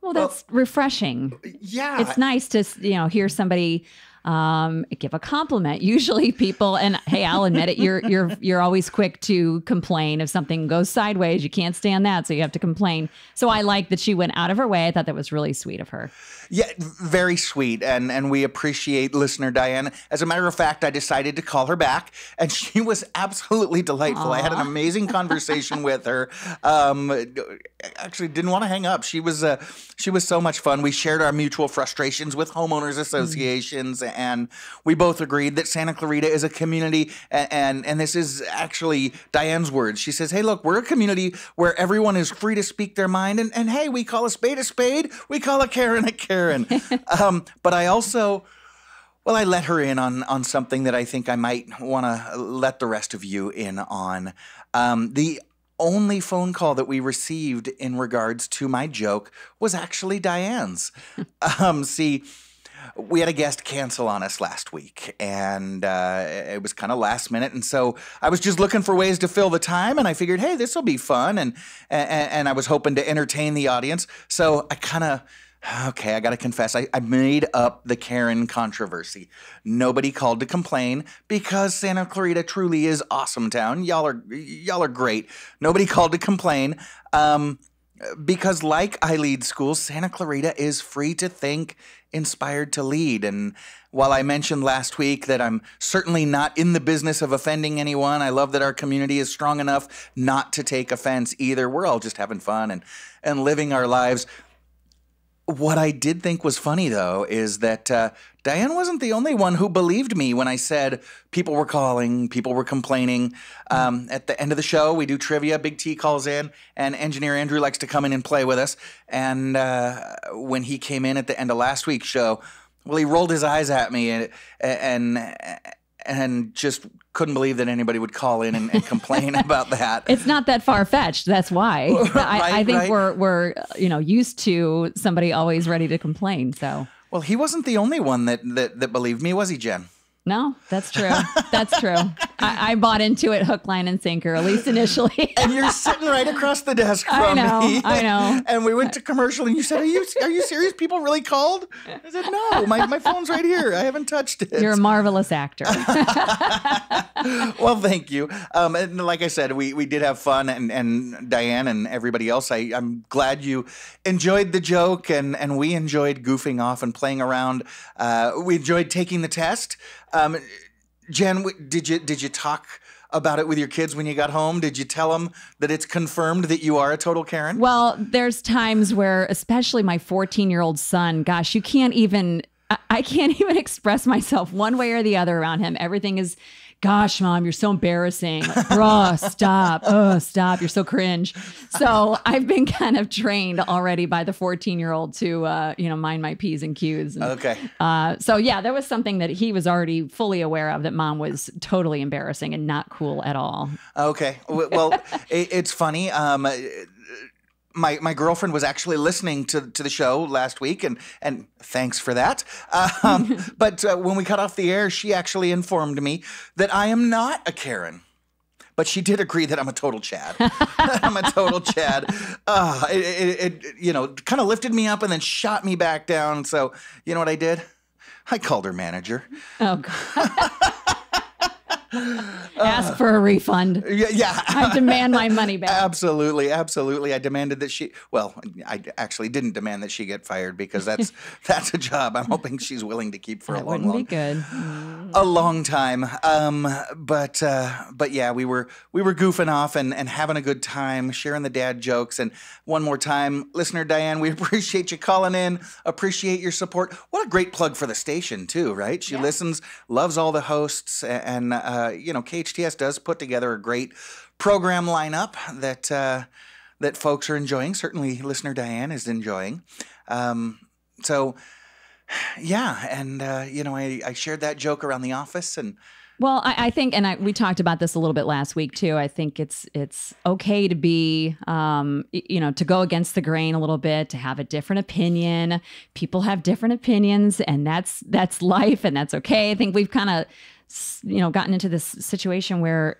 Speaker 4: Well, that's refreshing.
Speaker 1: Yeah.
Speaker 4: It's nice to, hear somebody give a compliment. Usually people, and hey, I'll admit it, you're always quick to complain if something goes sideways. You can't stand that, so you have to complain. So I like that she went out of her way. I thought that was really sweet of her.
Speaker 1: Yeah, very sweet, and we appreciate listener Diane. As a matter of fact, I decided to call her back, and she was absolutely delightful.
Speaker 4: Aww.
Speaker 1: I had an amazing conversation with her. Actually, didn't want to hang up. She was so much fun. We shared our mutual frustrations with homeowners associations, and we both agreed that Santa Clarita is a community, and this is actually Diane's words. She says, hey, look, we're a community where everyone is free to speak their mind, and hey, we call a spade, we call a Karen a Karen. But I also, well, I let her in on something that I think I might want to let the rest of you in on. The only phone call that we received in regards to my joke was actually Diane's. See, we had a guest cancel on us last week, and it was kind of last minute, and so I was just looking for ways to fill the time, and I figured, hey, this will be fun, and I was hoping to entertain the audience, so I kind of... Okay, I got to confess, I made up the Karen controversy. Nobody called to complain because Santa Clarita truly is awesome town. Y'all are great. Nobody called to complain because like I lead schools, Santa Clarita is free to think, inspired to lead. And while I mentioned last week that I'm certainly not in the business of offending anyone, I love that our community is strong enough not to take offense either. We're all just having fun and living our lives. What I did think was funny, though, is that Diane wasn't the only one who believed me when I said people were calling, people were complaining. At the end of the show, we do trivia. Big T calls in, and engineer Andrew likes to come in and play with us. And when he came in at the end of last week's show, well, he rolled his eyes at me and just couldn't believe that anybody would call in and complain about that.
Speaker 4: It's not that far-fetched. That's why. I think we're used to somebody always ready to complain. So,
Speaker 1: well, he wasn't the only one that believed me, was he, Jen?
Speaker 4: No, that's true. That's true. I bought into it hook, line, and sinker, at least initially.
Speaker 1: And you're sitting right across the desk from me.
Speaker 4: I know.
Speaker 1: And we went to commercial, and you said, "Are you serious? People really called?" I said, "No, my phone's right here. I haven't touched it."
Speaker 4: You're a marvelous actor.
Speaker 1: Well, thank you. And like I said, we did have fun, and Diane and everybody else. I'm glad you enjoyed the joke, and we enjoyed goofing off and playing around. We enjoyed taking the test. Jen, did you talk about it with your kids when you got home? Did you tell them that it's confirmed that you are a total Karen?
Speaker 4: Well, there's times where, especially my 14-year-old son, gosh, I can't even express myself one way or the other around him. Everything is, gosh, Mom, you're so embarrassing. Like, bruh, stop. Oh, stop. You're so cringe. So I've been kind of trained already by the 14-year-old to, mind my P's and Q's. And,
Speaker 1: okay.
Speaker 4: So yeah, there was something that he was already fully aware of, that Mom was totally embarrassing and not cool at all. Okay.
Speaker 1: Well, it's funny. My girlfriend was actually listening to the show last week, and thanks for that. But when we cut off the air, she actually informed me that I am not a Karen. But she did agree that I'm a total Chad. I'm a total Chad. It kind of lifted me up and then shot me back down. So you know what I did? I called her manager.
Speaker 4: Oh, God. Ask for a refund.
Speaker 1: Yeah.
Speaker 4: I demand my money back.
Speaker 1: Absolutely. I demanded that I actually didn't demand that she get fired, because that's a job I'm hoping she's willing to keep for a long time. But yeah, we were goofing off and having a good time, sharing the dad jokes. And one more time, listener Diane, we appreciate you calling in, appreciate your support. What a great plug for the station too, right? She listens, loves all the hosts, and KHTS does put together a great program lineup that folks are enjoying. Certainly listener Diane is enjoying. So yeah. And, I shared that joke around the office and,
Speaker 4: Well, I think, and we talked about this a little bit last week too. I think it's okay to be, to go against the grain a little bit, to have a different opinion. People have different opinions, and that's life, and that's okay. I think we've kind of, gotten into this situation where,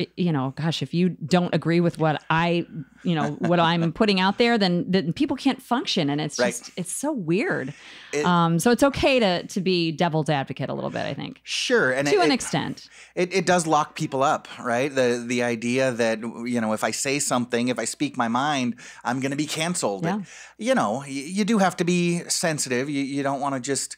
Speaker 4: gosh, if you don't agree with what what I'm putting out there, then people can't function, and it's just it's so weird. So it's okay to be devil's advocate a little bit, I think.
Speaker 1: Sure, and
Speaker 4: to an extent,
Speaker 1: it does lock people up, right? The idea that if I say something, if I speak my mind, I'm going to be canceled.
Speaker 4: Yeah.
Speaker 1: You do have to be sensitive. You don't want to just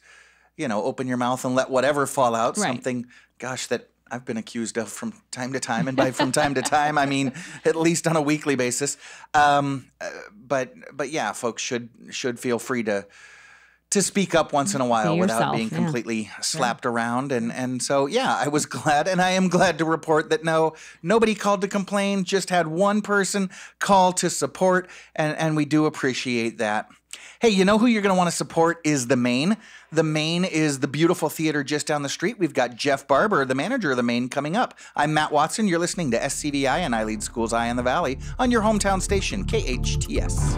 Speaker 1: open your mouth and let whatever fall out.
Speaker 4: Right.
Speaker 1: Something, gosh, that I've been accused of from time to time, and by from time to time, I mean at least on a weekly basis. But yeah, folks should feel free to speak up once in a while without being completely slapped around. And so, yeah, I was glad, and I am glad to report that nobody called to complain, just had one person call to support, and we do appreciate that. Hey, you know who you're going to want to support is the Main. The Main is the beautiful theater just down the street. We've got Jeff Barber, the manager of the Main, coming up. I'm Matt Watson. You're listening to SCVI and I Lead Schools Eye on the Valley on your hometown station, KHTS.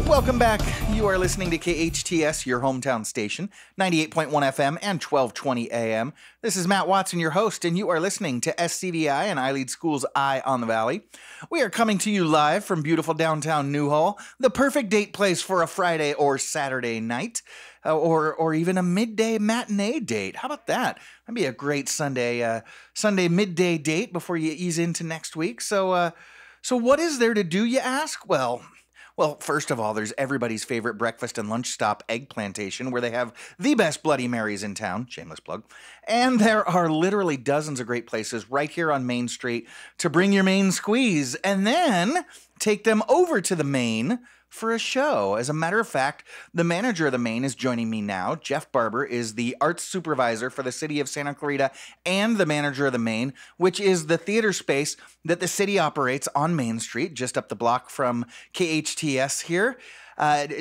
Speaker 1: Welcome back. You are listening to KHTS, your hometown station, 98.1 FM and 1220 AM. This is Matt Watson, your host, and you are listening to SCVI and I Lead Schools Eye on the Valley. We are coming to you live from beautiful downtown Newhall, the perfect date place for a Friday or Saturday night, or even a midday matinee date. How about that? That'd be a great Sunday midday date before you ease into next week. So what is there to do, you ask? Well, first of all, there's everybody's favorite breakfast and lunch stop, Egg Plantation, where they have the best Bloody Marys in town. Shameless plug. And there are literally dozens of great places right here on Main Street to bring your Main squeeze and then take them over to the Main for a show. As a matter of fact, the manager of the Main is joining me now. Jeff Barber is the arts supervisor for the city of Santa Clarita and the manager of the Main, which is the theater space that the city operates on Main Street, just up the block from KHTS here.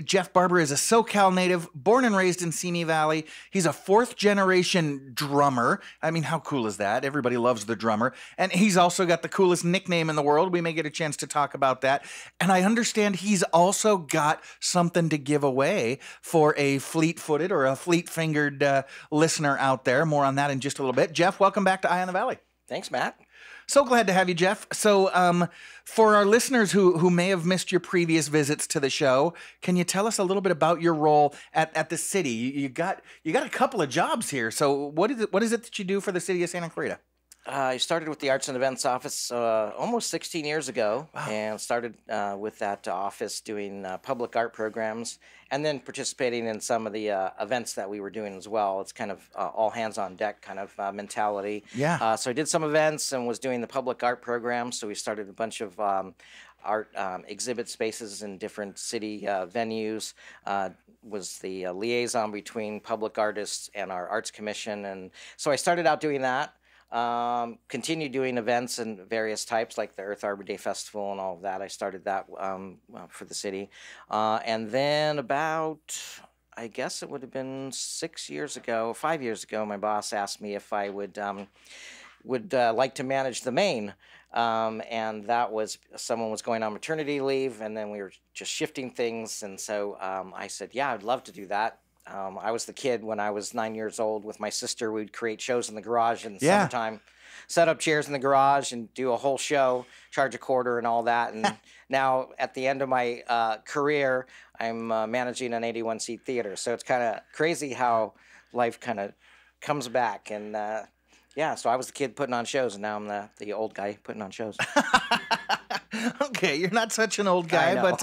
Speaker 1: Jeff Barber is a SoCal native, born and raised in Simi Valley. He's a fourth-generation drummer. I mean, how cool is that? Everybody loves the drummer. And he's also got the coolest nickname in the world. We may get a chance to talk about that. And I understand he's also got something to give away for a fleet-footed or a fleet-fingered listener out there. More on that in just a little bit. Jeff, welcome back to Eye on the Valley.
Speaker 6: Thanks, Matt.
Speaker 1: So glad to have you, Jeff. So for our listeners who may have missed your previous visits to the show, can you tell us a little bit about your role at the city? You got a couple of jobs here. So what is it that you do for the city of Santa Clarita?
Speaker 6: I started with the Arts and Events office almost 16 years ago. Wow. And started with that office doing public art programs and then participating in some of the events that we were doing as well. It's kind of all hands on deck kind of mentality.
Speaker 1: Yeah.
Speaker 6: So I did some events and was doing the public art programs. So we started a bunch of art exhibit spaces in different city venues, was the liaison between public artists and our arts commission. And so I started out doing that. Continued doing events and various types like the Earth Arbor Day Festival and all of that. I started that for the city. And then about, I guess it would have been 5 years ago, my boss asked me if I would like to manage the Main. And that was, someone was going on maternity leave and then we were just shifting things. And so I said, yeah, I'd love to do that. I was the kid when I was 9 years old with my sister. We'd create shows in the garage in the summertime, set up chairs in the garage and do a whole show, charge a quarter and all that. And now at the end of my career, I'm managing an 81-seat theater. So it's kind of crazy how life kind of comes back. And so I was the kid putting on shows and now I'm the old guy putting on shows.
Speaker 1: Okay, you're not such an old guy, but...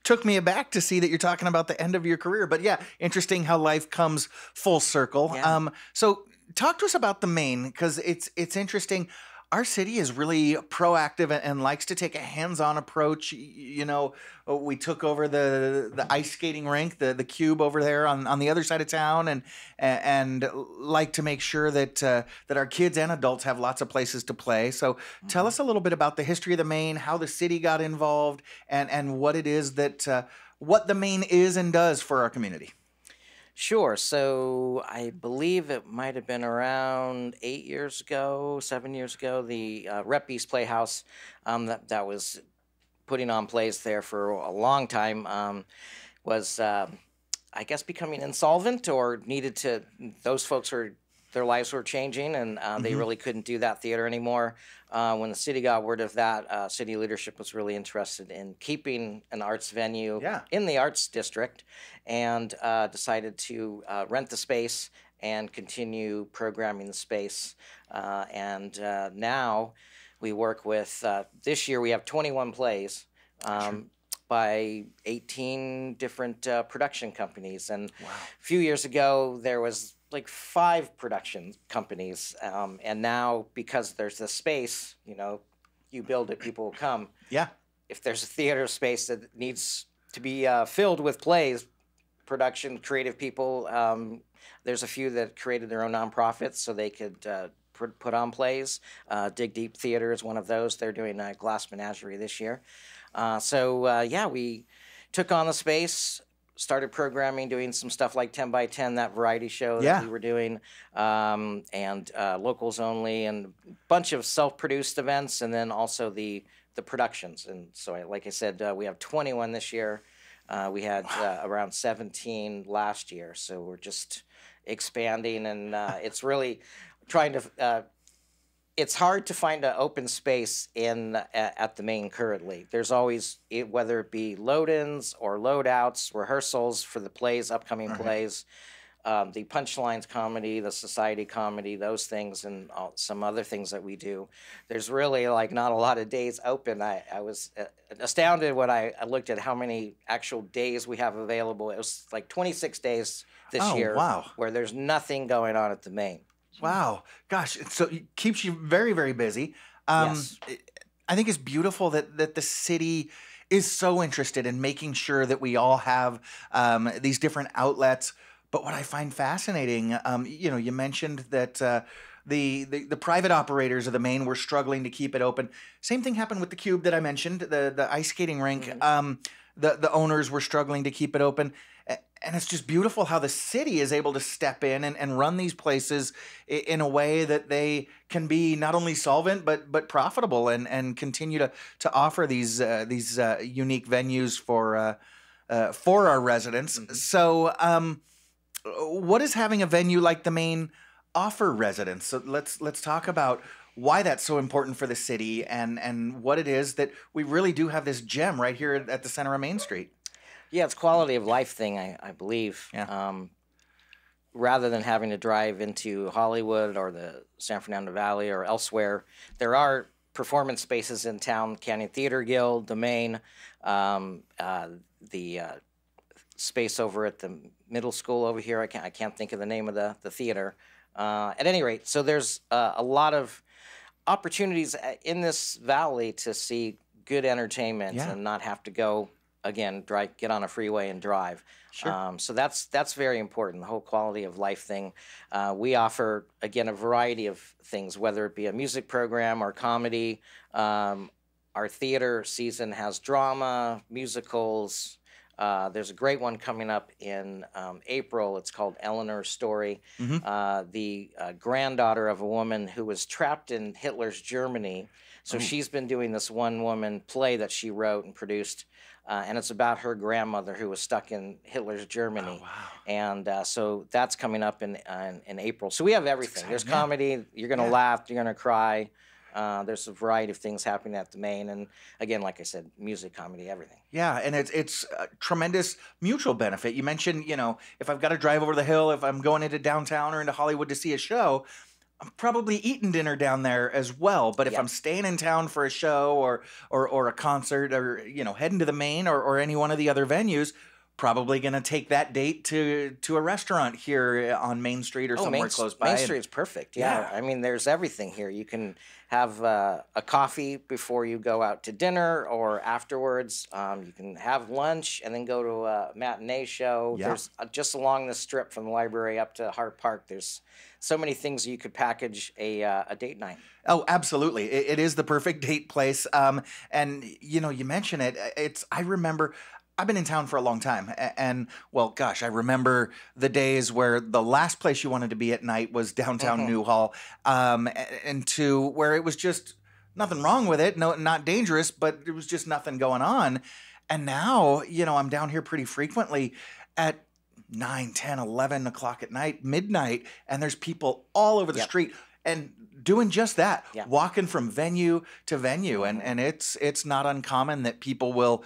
Speaker 1: took me aback to see that you're talking about the end of your career. But yeah, interesting how life comes full circle.
Speaker 6: Yeah.
Speaker 1: So talk to us about the Main, because it's interesting. our city is really proactive and likes to take a hands-on approach. You know, we took over the ice skating rink, the cube over there on the other side of town, and like to make sure that that our kids and adults have lots of places to play. So tell us a little bit about the history of the Maine, how the city got involved, and what it is that what the Maine is and does for our community.
Speaker 6: Sure. So I believe it might have been around 8 years ago, 7 years ago, the Rep East Playhouse that was putting on plays there for a long time was, I guess, becoming insolvent or needed to, those folks were, their lives were changing and they really couldn't do that theater anymore. When the city got word of that, city leadership was really interested in keeping an arts venue in the arts district and decided to rent the space and continue programming the space. And now we work with, this year we have 21 plays by 18 different production companies. And a few years ago, there was like 5 production companies, and now because there's the space, you know, you build it, people will come. Yeah. If there's a theater space that needs to be filled with plays, production, creative people, there's a few that created their own nonprofits so they could put on plays. Dig Deep Theater is one of those. They're doing a Glass Menagerie this year. Yeah, we took on the space, started programming, doing some stuff like 10 by 10, that variety show that we were doing, and locals only, and a bunch of self-produced events, and then also the productions. And so, like I said, we have 21 this year. We had around 17 last year, so we're just expanding, and it's really trying to. It's hard to find an open space at the Maine currently. There's always, whether it be load-ins or load-outs, rehearsals for the plays, upcoming plays, the Punchlines comedy, the society comedy, those things, and some other things that we do. There's really like not a lot of days open. I was astounded when I looked at how many actual days we have available. It was like 26 days this year where there's nothing going on at the Maine.
Speaker 1: Wow. Gosh, so it keeps you very, very busy. Yes. I think it's beautiful that the city is so interested in making sure that we all have these different outlets. But what I find fascinating, you know, you mentioned that the private operators of the Maine were struggling to keep it open. Same thing happened with the Cube that I mentioned, the ice skating rink. The owners were struggling to keep it open. And it's just beautiful how the city is able to step in and run these places in a way that they can be not only solvent but profitable and continue to offer these unique venues for our residents. So, what does having a venue like the Maine offer residents? So let's talk about why that's so important for the city and what it is that we really do have this gem right here at the center of Main Street.
Speaker 6: Yeah, it's quality of life thing, I believe. Yeah. Rather than having to drive into Hollywood or the San Fernando Valley or elsewhere, there are performance spaces in town. Canyon Theater Guild, the Maine, the space over at the middle school over here. I can't think of the name of the theater. At any rate, so there's a lot of opportunities in this valley to see good entertainment and not have to go. Again, get on a freeway and drive. Sure. So that's very important, the whole quality of life thing. We offer, again, a variety of things, whether it be a music program or comedy. Our theater season has drama, musicals. There's a great one coming up in April. It's called Eleanor's Story. The granddaughter of a woman who was trapped in Hitler's Germany. So she's been doing this one-woman play that she wrote and produced. And it's about her grandmother who was stuck in Hitler's Germany. Oh, wow. And so that's coming up in April. So we have everything. There's comedy. You're going to laugh. You're going to cry. There's a variety of things happening at the Maine. And again, like I said, music, comedy, everything.
Speaker 1: Yeah, and it's a tremendous mutual benefit. You mentioned, you know, if I've got to drive over the hill, if I'm going into downtown or into Hollywood to see a show, I'm probably eating dinner down there as well. But if I'm staying in town for a show or a concert or, you know, heading to the Maine or any one of the other venues, probably going to take that date to a restaurant here on Main Street or somewhere close by.
Speaker 6: Main Street's perfect. Yeah. I mean, there's everything here. You can have a coffee before you go out to dinner or afterwards. You can have lunch and then go to a matinee show.
Speaker 1: Yeah.
Speaker 6: There's just along the strip from the library up to Hart Park. There's so many things you could package a date night.
Speaker 1: Oh, absolutely. It is the perfect date place. And, you know, you mention it. I remember I've been in town for a long time. And, well, gosh, I remember the days where the last place you wanted to be at night was downtown Newhall. And to where it was just nothing wrong with it. No, not dangerous, but there was just nothing going on. And now, you know, I'm down here pretty frequently at 9, 10, 11 o'clock at night, midnight, and there's people all over the street and doing just that, walking from venue to venue. And it's not uncommon that people will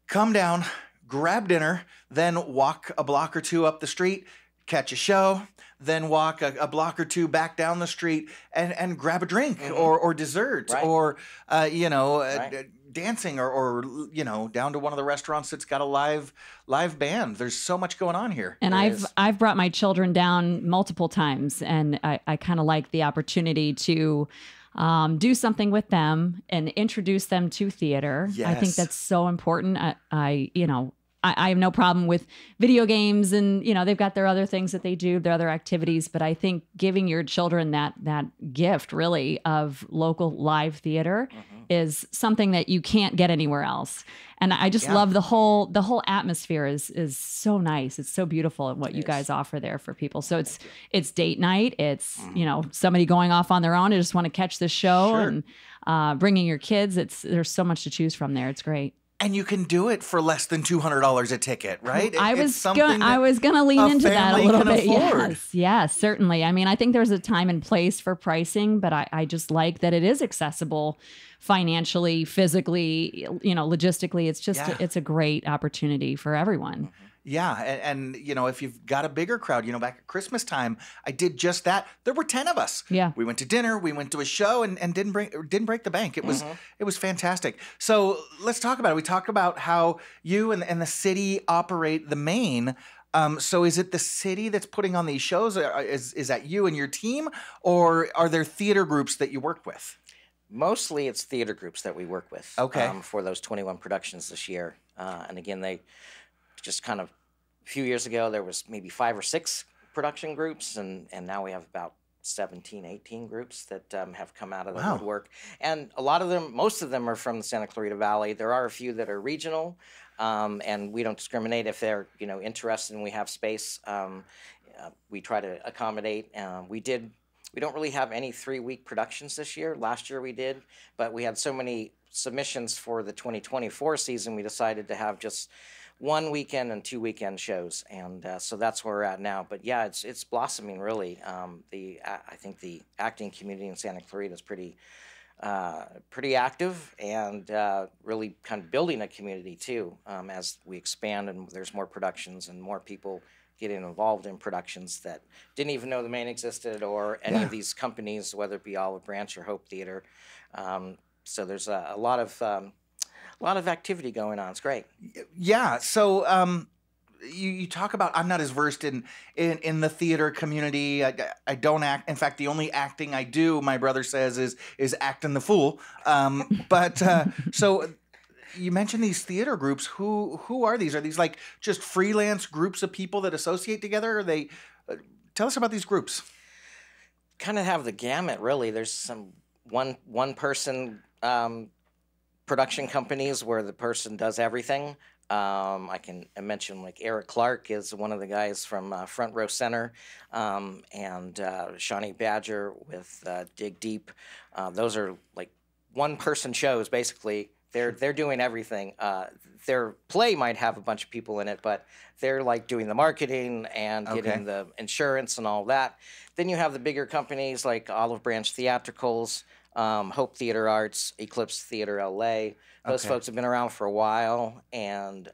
Speaker 1: come down, grab dinner, then walk a block or two up the street, catch a show, then walk a block or two back down the street and grab a drink or dessert or, you know, dancing or, you know, down to one of the restaurants that's got a live band. There's so much going on here.
Speaker 4: And I've brought my children down multiple times, and I kind of like the opportunity to do something with them and introduce them to theater.
Speaker 1: Yes.
Speaker 4: I think that's so important. I have no problem with video games, and, you know, they've got their other things that they do, their other activities. But I think giving your children that gift really of local live theater is something that you can't get anywhere else. And I just love the whole atmosphere is so nice. It's so beautiful and what you guys offer there for people. So it's date night. It's, you know, somebody going off on their own. I just want to catch the show and bringing your kids. There's so much to choose from there. It's great.
Speaker 1: And you can do it for less than $200 a ticket, right?
Speaker 4: I was gonna lean into that a little bit.
Speaker 1: Afford.
Speaker 4: Yes, certainly. I mean, I think there's a time and place for pricing, but I just like that it is accessible financially, physically, you know, logistically. It's just it's a great opportunity for everyone.
Speaker 1: Yeah, and you know, if you've got a bigger crowd, you know, back at Christmas time, I did just that. There were 10 of us. Yeah, we went to dinner, we went to a show, and didn't break the bank. It was fantastic. So let's talk about it. We talked about how you and the city operate the Main. So is it the city that's putting on these shows? Is that you and your team, or are there theater groups that you work with?
Speaker 6: Mostly it's theater groups that we work with.
Speaker 1: Okay.
Speaker 6: For those 21 productions this year, and again they. Just kind of a few years ago, there was maybe 5 or 6 production groups, and now we have about 17, 18 groups that have come out of the woodwork. And a lot of them, most of them are from the Santa Clarita Valley. There are a few that are regional, and we don't discriminate if they're, you know, interested and we have space. We try to accommodate. We don't really have any 3-week productions this year. Last year we did, but we had so many submissions for the 2024 season, we decided to have just 1 weekend and 2 weekend shows, and so that's where we're at now. But yeah, it's blossoming really. I think the acting community in Santa Clarita is pretty active and really kind of building a community too as we expand and there's more productions and more people getting involved in productions that didn't even know the Main existed or any of these companies, whether it be Olive Branch or Hope Theater. So there's a lot of activity going on. It's great.
Speaker 1: Yeah. So you talk about, I'm not as versed in the theater community. I don't act. In fact, the only acting I do, my brother says, is acting the fool. So you mentioned these theater groups. Who are these? Are these like just freelance groups of people that associate together? Are they? Tell us about these groups.
Speaker 6: Kind of have the gamut, really. There's some one person production companies where the person does everything. I can mention like Eric Clark is one of the guys from Front Row Center, and Shawnee Badger with Dig Deep. Those are like one-person shows, basically. They're doing everything. Their play might have a bunch of people in it, but they're like doing the marketing and getting the insurance and all that. Then you have the bigger companies like Olive Branch Theatricals, Hope Theater Arts, Eclipse Theater LA. Those folks have been around for a while, and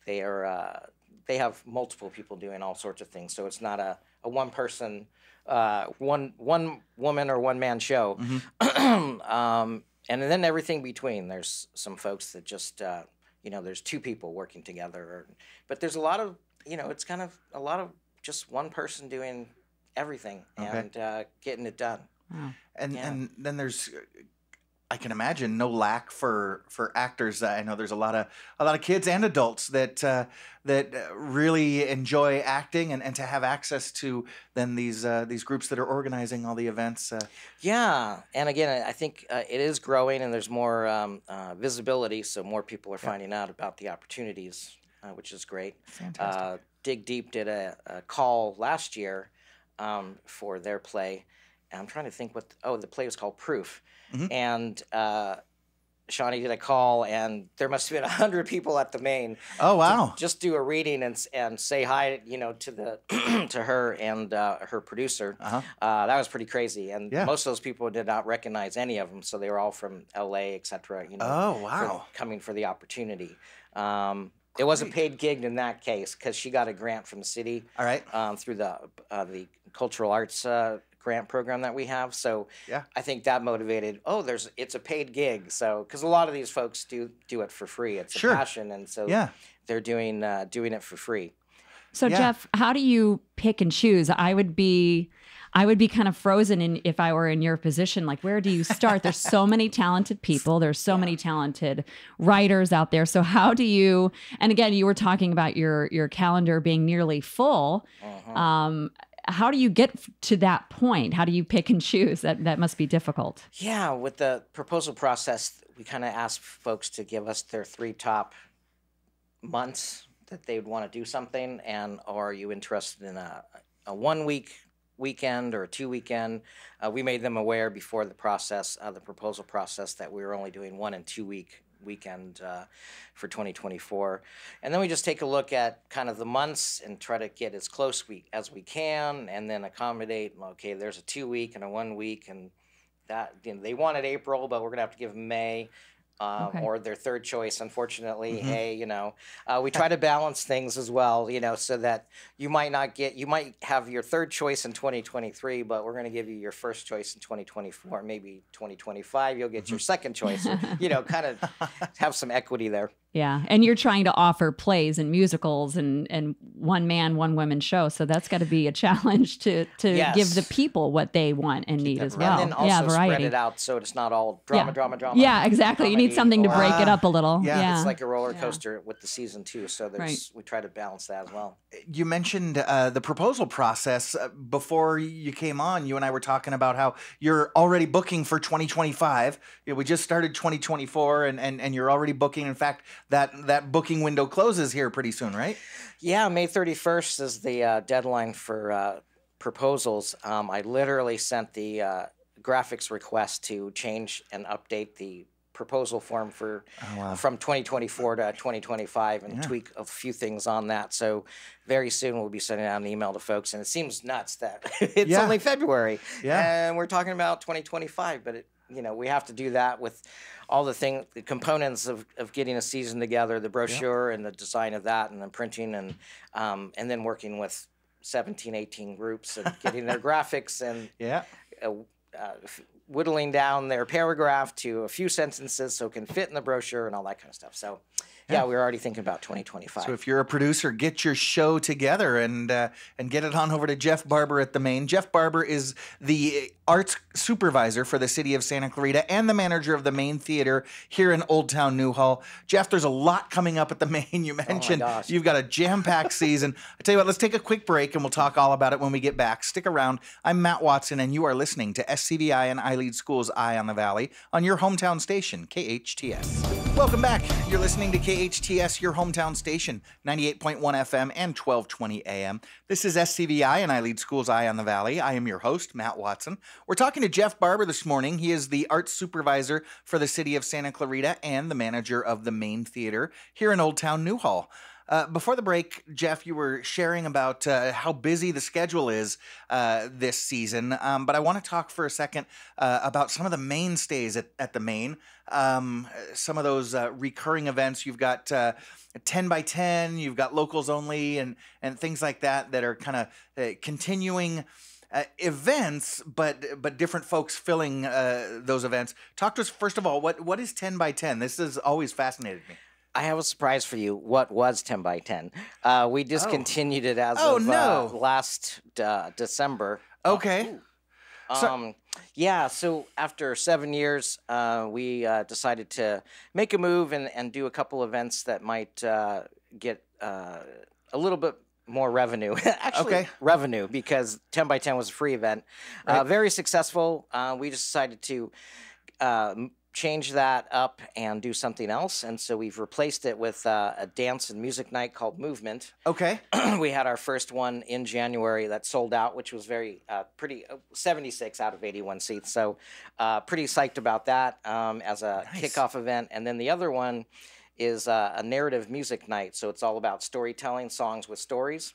Speaker 6: they have multiple people doing all sorts of things. So it's not a one-person, one woman or one-man show. Mm-hmm. And then everything between. There's some folks that just there's two people working together. But there's a lot of, it's kind of a lot of just one person doing everything and getting it done.
Speaker 4: Wow.
Speaker 1: And then there's, I can imagine, no lack for actors. I know there's a lot of kids and adults that really enjoy acting, and to have access to then these groups that are organizing all the events.
Speaker 6: Yeah, and again, I think it is growing, and there's more visibility, so more people are finding out about the opportunities, which is great.
Speaker 1: Fantastic.
Speaker 6: Dig Deep did a call last year for their play. I'm trying to think the play was called Proof.
Speaker 1: Mm-hmm.
Speaker 6: And Shawnee did a call, and there must have been 100 people at the main.
Speaker 1: Oh, wow.
Speaker 6: To just do a reading and say hi, to the to her and her producer. That was pretty crazy. And most of those people did not recognize any of them, so they were all from L.A., et cetera.
Speaker 1: Oh, wow.
Speaker 6: Coming for the opportunity. It was a paid gig in that case because she got a grant from the city.
Speaker 1: All right.
Speaker 6: Through the cultural arts grant program that we have. So I think that motivated, it's a paid gig. So, because a lot of these folks do it for free. It's a passion. And so they're doing it for free.
Speaker 4: So Jeff, how do you pick and choose? I would be kind of frozen if I were in your position. Like, where do you start? There's so many talented people. There's so many talented writers out there. So how do you, and again, you were talking about your calendar being nearly full. How do you get to that point? How do you pick and choose? That must be difficult.
Speaker 6: Yeah, with the proposal process, we kind of ask folks to give us their 3 top months that they would want to do something, or are you interested in a 1-week weekend or a 2-weekend? We made them aware before the process, the proposal process, that we were only doing 1 and 2 weekend for 2024, and then we just take a look at kind of the months and try to get as close as we can, and then accommodate. Okay, there's a 2-week and a 1 week, and that they wanted April, but we're gonna have to give them May. Or their third choice, unfortunately. We try to balance things as well, so that you might have your third choice in 2023, but we're going to give you your first choice in 2024. Maybe 2025, you'll get your second choice. Or, kind of have some equity there.
Speaker 4: Yeah, and you're trying to offer plays and musicals and one man, one woman show, so that's got to be a challenge to give the people what they want and need as well.
Speaker 6: And then also spread it out so it's not all drama.
Speaker 4: Yeah, exactly. You need something to break it up a little.
Speaker 6: Yeah, it's like a roller coaster with the season too. So we try to balance that as well.
Speaker 1: You mentioned the proposal process before you came on. You and I were talking about how you're already booking for 2025. We just started 2024, and you're already booking. In fact, that booking window closes here pretty soon, right?
Speaker 6: Yeah, May 31st is the deadline for proposals. I literally sent the graphics request to change and update the proposal form for from 2024 to 2025 and tweak a few things on that. So very soon we'll be sending out an email to folks, and it seems nuts that it's only February and we're talking about 2025, but we have to do that with all the components of getting a season together, the brochure and the design of that, and then printing and then working with 17, 18 groups and getting their graphics and whittling down their paragraph to a few sentences so it can fit in the brochure and all that kind of stuff. So we're already thinking about 2025.
Speaker 1: So if you're a producer, get your show together and get it on over to Jeff Barber at the Main. Jeff Barber is the arts supervisor for the city of Santa Clarita and the manager of the Main Theater here in Old Town Newhall. Jeff, there's a lot coming up at the Main. You mentioned you've got a jam-packed season. I tell you what, let's take a quick break and we'll talk all about it when we get back. Stick around. I'm Matt Watson, and you are listening to SCVI and iLead School's Eye on the Valley on your hometown station, KHTS. Welcome back. You're listening to KHTS, your hometown station, 98.1 FM and 1220 AM. This is SCVI and iLead School's Eye on the Valley. I am your host, Matt Watson. We're talking to Jeff Barber this morning. He is the arts supervisor for the city of Santa Clarita and the manager of the Main Theater here in Old Town Newhall. Before the break, Jeff, you were sharing about how busy the schedule is this season, but I want to talk for a second about some of the mainstays at the Main. Some of those recurring events. You've got 10 by 10, you've got locals only, and things like that are kind of continuing events, but different folks filling those events. Talk to us, first of all, what is 10 by 10? This has always fascinated me.
Speaker 6: I have a surprise for you. What was 10 by 10? We discontinued it as
Speaker 1: no.
Speaker 6: Last December.
Speaker 1: Okay.
Speaker 6: Yeah, so after 7 years, we decided to make a move and do a couple events that might get a little bit more revenue. Actually,
Speaker 1: Okay.
Speaker 6: revenue, because 10 by 10 was a free event.
Speaker 1: Right.
Speaker 6: Very successful. We just decided to change that up and do something else. And so we've replaced it with a dance and music night called Movement.
Speaker 1: Okay.
Speaker 6: We had our first one in January that sold out, which was very pretty 76 out of 81 seats. So pretty psyched about that as a kickoff event. And then the other one is a narrative music night. So it's all about storytelling, songs with stories.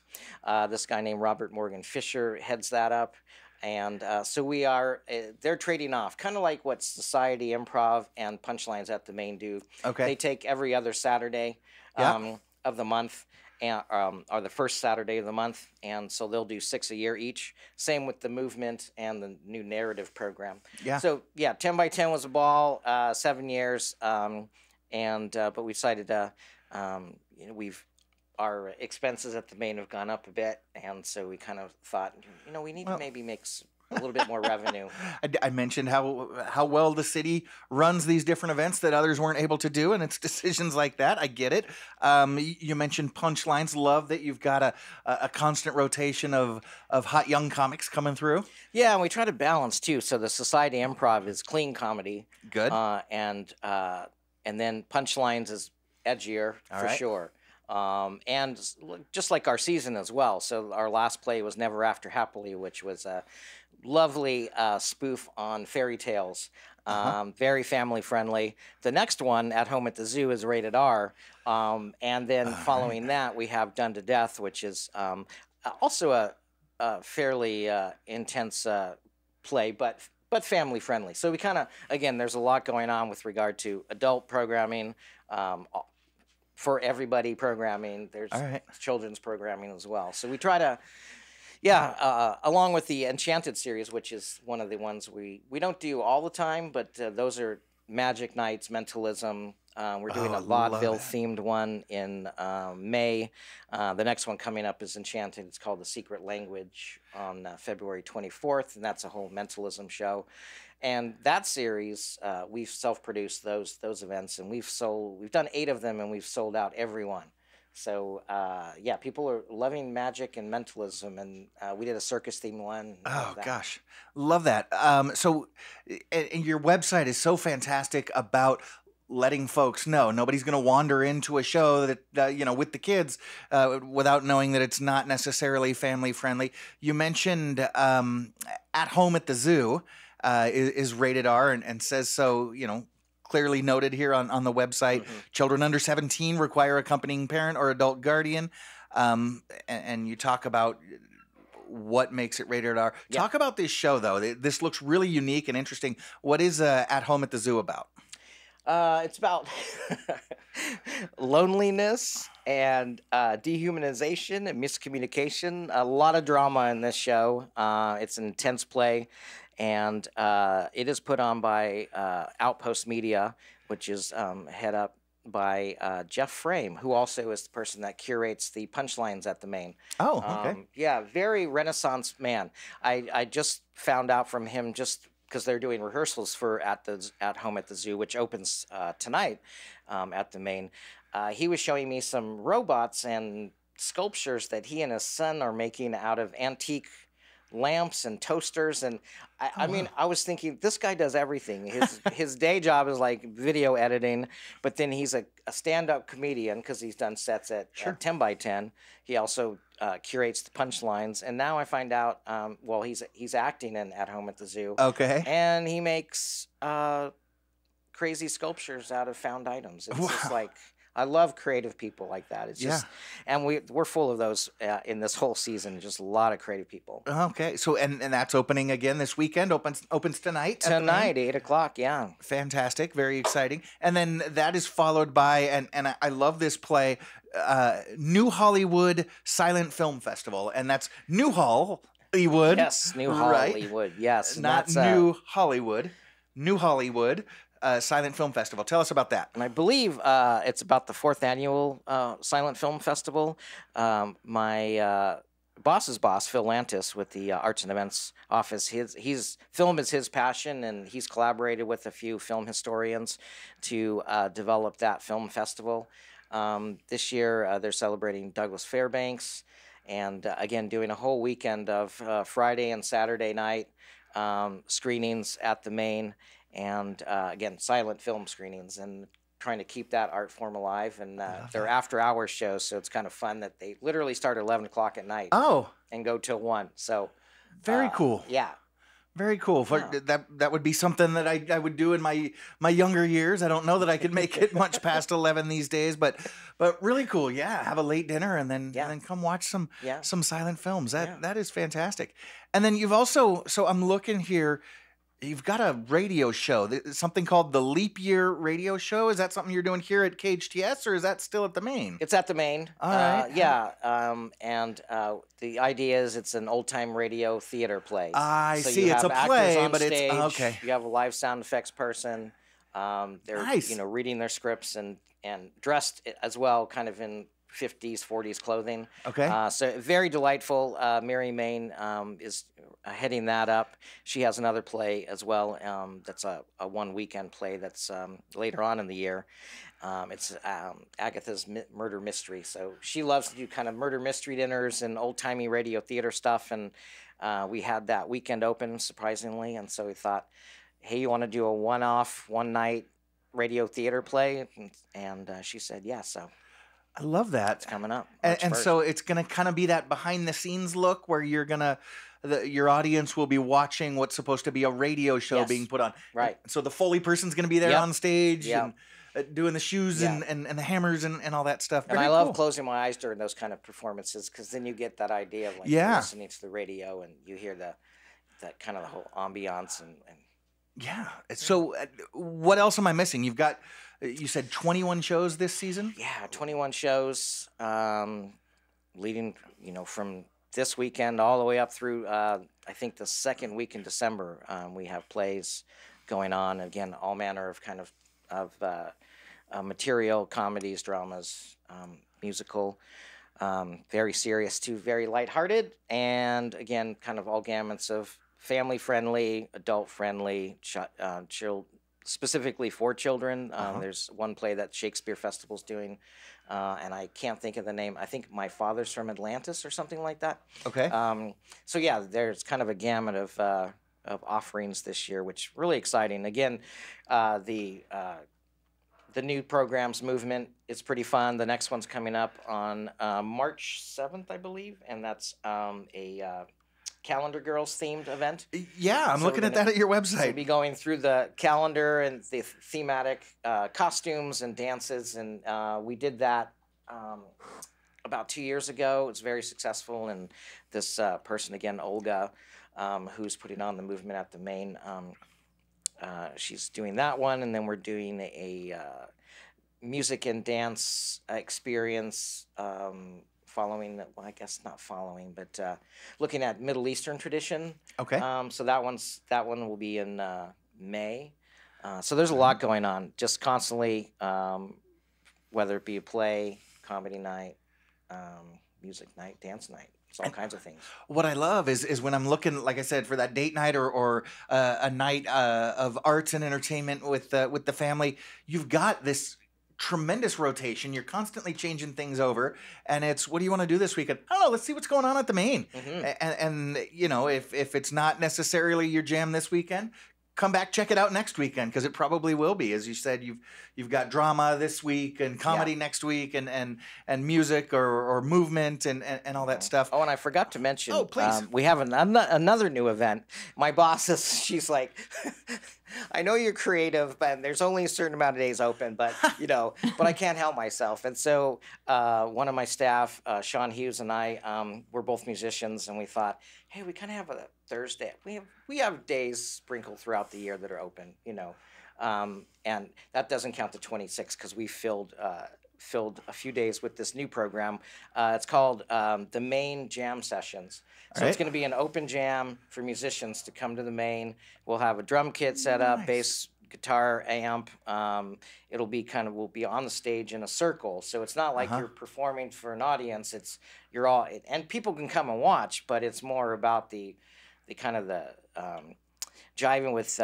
Speaker 6: This guy named Robert Morgan Fisher heads that up. And so we are, they're trading off, kind of like what Society Improv and Punchlines at the Main do.
Speaker 1: Okay.
Speaker 6: They take every other Saturday of the month, and, or the first Saturday of the month, and so they'll do 6 a year each. Same with the Movement and the new narrative program.
Speaker 1: Yeah.
Speaker 6: So yeah, 10 by 10 was a ball, 7 years, but we decided to, our expenses at the Main have gone up a bit, and so we kind of thought, we need to maybe make a little bit more revenue.
Speaker 1: I mentioned how well the city runs these different events that others weren't able to do, and it's decisions like that. I get it. You mentioned Punchlines. Love that you've got a constant rotation of hot young comics coming through.
Speaker 6: Yeah, and we try to balance too. So the Society Improv is clean comedy.
Speaker 1: Good.
Speaker 6: And then Punchlines is edgier for sure. And just like our season as well. So our last play was Never After Happily, which was a lovely spoof on fairy tales. Very family friendly. The next one, At Home at the Zoo, is rated R. And then following that, we have Done to Death, which is also a fairly intense play, but family friendly. So we kind of, again, there's a lot going on with regard to adult programming, for everybody programming. There's children's programming as well. So we try to, along with the Enchanted series, which is one of the ones we don't do all the time, but those are magic nights, mentalism. We're doing a vaudeville-themed one in May. The next one coming up is Enchanted. It's called The Secret Language on February 24th, and that's a whole mentalism show. And that series, we've self-produced those events, and we've done 8 of them, and we've sold out every one. So people are loving magic and mentalism, and we did a circus-themed one.
Speaker 1: Oh gosh, love that. So, and your website is so fantastic about letting folks know nobody's going to wander into a show that with the kids without knowing that it's not necessarily family friendly. You mentioned At Home at the Zoo. Is rated R and says so, clearly noted here on the website. Mm-hmm. Children under 17 require accompanying parent or adult guardian. And you talk about what makes it rated R. Yep. Talk about this show, though. This looks really unique and interesting. What is At Home at the Zoo about?
Speaker 6: It's about loneliness and dehumanization and miscommunication. A lot of drama in this show. It's an intense play. And it is put on by Outpost Media, which is head up by Jeff Frame, who also is the person that curates the Punchlines at the Main.
Speaker 1: Oh, okay.
Speaker 6: Very Renaissance man. I just found out from him just because they're doing rehearsals for At Home at the Zoo, which opens tonight at the Main. He was showing me some robots and sculptures that he and his son are making out of antique lamps and toasters, and I mean, I was thinking, this guy does everything. His day job is like video editing, but then he's a stand-up comedian because he's done sets at 10 by 10. He also curates the Punchlines, and now I find out, he's acting in At Home at the Zoo.
Speaker 1: Okay.
Speaker 6: And he makes crazy sculptures out of found items. It's just like, I love creative people like that. It's just, and we're full of those in this whole season. Just a lot of creative people.
Speaker 1: Okay, so and that's opening again this weekend. Opens tonight.
Speaker 6: Tonight, 8 o'clock. Yeah.
Speaker 1: Fantastic, very exciting. And then that is followed by and I love this play, New Hollywood Silent Film Festival, and that's New Hollywood.
Speaker 6: Yes, New Hollywood. Yes,
Speaker 1: not New Hollywood. New Hollywood Silent Film Festival. Tell us about that.
Speaker 6: And I believe it's about the 4th annual Silent Film Festival. My boss's boss, Phil Lantis, with the Arts and Events Office, film is his passion, and he's collaborated with a few film historians to develop that film festival. This year, they're celebrating Douglas Fairbanks, and again, doing a whole weekend of Friday and Saturday night screenings at the Main, and again, silent film screenings, and trying to keep that art form alive. And they're after-hours shows, so it's kind of fun that they literally start at 11 o'clock at night.
Speaker 1: Oh,
Speaker 6: and go till 1. So
Speaker 1: very cool.
Speaker 6: Yeah.
Speaker 1: Very cool. That would be something that I would do in my younger years. I don't know that I could make it much past 11 these days, but really cool. Yeah, have a late dinner and then come watch some silent films. That is fantastic. And then you've also, so I'm looking here, you've got a radio show, something called the Leap Year Radio Show. Is that something you're doing here at KHTS, or is that still at the Main?
Speaker 6: It's at the Main.
Speaker 1: All right.
Speaker 6: And the idea is it's an old-time radio theater play.
Speaker 1: I
Speaker 6: so
Speaker 1: see. It's a play, but
Speaker 6: stage,
Speaker 1: it's okay.
Speaker 6: You have a live sound effects person. They're
Speaker 1: nice.
Speaker 6: Reading their scripts and dressed as well, kind of in 50s, 40s clothing.
Speaker 1: Okay.
Speaker 6: So very delightful. Mary Main is heading that up. She has another play as well. That's a one weekend play that's later on in the year. It's Agatha's Murder Mystery. So she loves to do kind of murder mystery dinners and old-timey radio theater stuff. And we had that weekend open, surprisingly. And so we thought, hey, you want to do a one-off, one-night radio theater play? And she said, yeah, so...
Speaker 1: I love that.
Speaker 6: It's coming up.
Speaker 1: And so it's going to kind of be that behind the scenes look where you're going to, your audience will be watching what's supposed to be a radio show being put on.
Speaker 6: Right.
Speaker 1: So the Foley person's going to be there on stage and doing the shoes and the hammers and all that stuff.
Speaker 6: And I love closing my eyes during those kind of performances, because then you get that idea of like you're listening to the radio and you hear that kind of the whole ambiance and
Speaker 1: yeah. So what else am I missing? You've got, you said 21 shows this season?
Speaker 6: Yeah, 21 shows, leading, from this weekend all the way up through, I think the second week in December. We have plays going on. Again, all manner of kind of material, comedies, dramas, musical, very serious to very lighthearted, and again, kind of all gamuts of family-friendly, adult-friendly, specifically for children. There's one play that Shakespeare Festival's doing, and I can't think of the name. I think My Father's from Atlantis or something like that.
Speaker 1: Okay.
Speaker 6: So yeah, there's kind of a gamut of offerings this year, which is really exciting. Again, the new programs movement is pretty fun. The next one's coming up on March 7th, I believe, and that's a Calendar Girls themed event.
Speaker 1: Yeah, I'm looking at that at your website.
Speaker 6: So we'll be going through the calendar and the thematic costumes and dances, and we did that about 2 years ago. It's very successful, and this person, again, Olga, who's putting on the movement at the Main, she's doing that one, and then we're doing a music and dance experience following, well, I guess not following, but looking at Middle Eastern tradition.
Speaker 1: Okay.
Speaker 6: So that one will be in May. So there's a lot going on, just constantly, whether it be a play, comedy night, music night, dance night. It's all kinds of things.
Speaker 1: What I love is when I'm looking, like I said, for that date night or a night of arts and entertainment with the family, you've got this tremendous rotation. You're constantly changing things over, and it's, what do you want to do this weekend? Oh, let's see what's going on at the Main. And if it's not necessarily your jam this weekend, come back, check it out next weekend, because it probably will be. As you said, you've got drama this week and comedy next week and music or movement and all that stuff.
Speaker 6: Oh, and I forgot to mention,
Speaker 1: please.
Speaker 6: We have another new event. My boss she's like, I know you're creative, but there's only a certain amount of days open, but but I can't help myself. And so one of my staff, Sean Hughes, and I, we're both musicians, and we thought, hey, we kind of have a Thursday. We have days sprinkled throughout the year that are open, and that doesn't count the 26 because we filled a few days with this new program. It's called the Main Jam Sessions. So it's going to be an open jam for musicians to come to the Main. We'll have a drum kit set up, bass guitar amp. It'll be we'll be on the stage in a circle. So it's not like you're performing for an audience. You're all, and people can come and watch, but it's more about the jiving with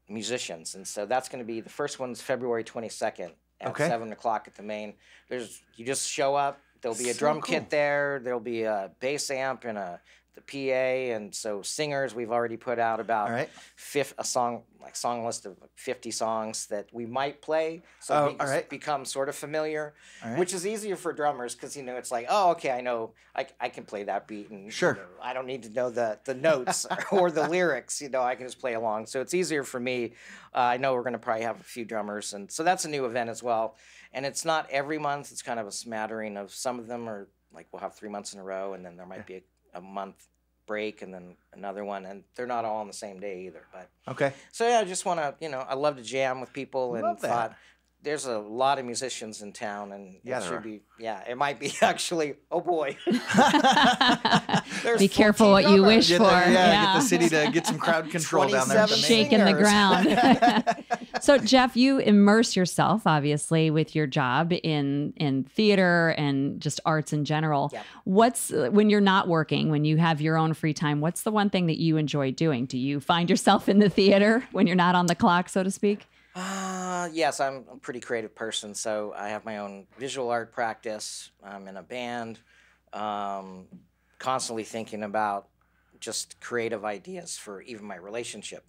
Speaker 6: musicians. And so that's going to be, the first one's February 22nd at 7 o'clock at the main. You just show up. There'll be a drum kit there. There'll be a bass amp and the PA, and so singers. We've already put out about a song list of 50 songs that we might play, so become sort of familiar, which is easier for drummers because it's like, oh, okay, I know I can play that beat, and I don't need to know the notes or the lyrics. I can just play along, so it's easier for me. I know we're going to probably have a few drummers, and so that's a new event as well. And it's not every month; it's kind of a smattering of. Some of them are like we'll have 3 months in a row, and then there might be a month break and then another one, and they're not all on the same day either. But so I just want to, I love to jam with people, and thought there's a lot of musicians in town, and it should be, it might be actually, oh boy.
Speaker 4: Be careful what you wish for.
Speaker 1: Get the city to get some crowd control down there.
Speaker 4: Shaking the ground. So Jeff, you immerse yourself obviously with your job in theater and just arts in general.
Speaker 6: Yep.
Speaker 4: What's, when you're not working, when you have your own free time, what's the one thing that you enjoy doing? Do you find yourself in the theater when you're not on the clock, so to speak?
Speaker 6: Yes, I'm a pretty creative person, so I have my own visual art practice. I'm in a band, constantly thinking about just creative ideas for even my relationship.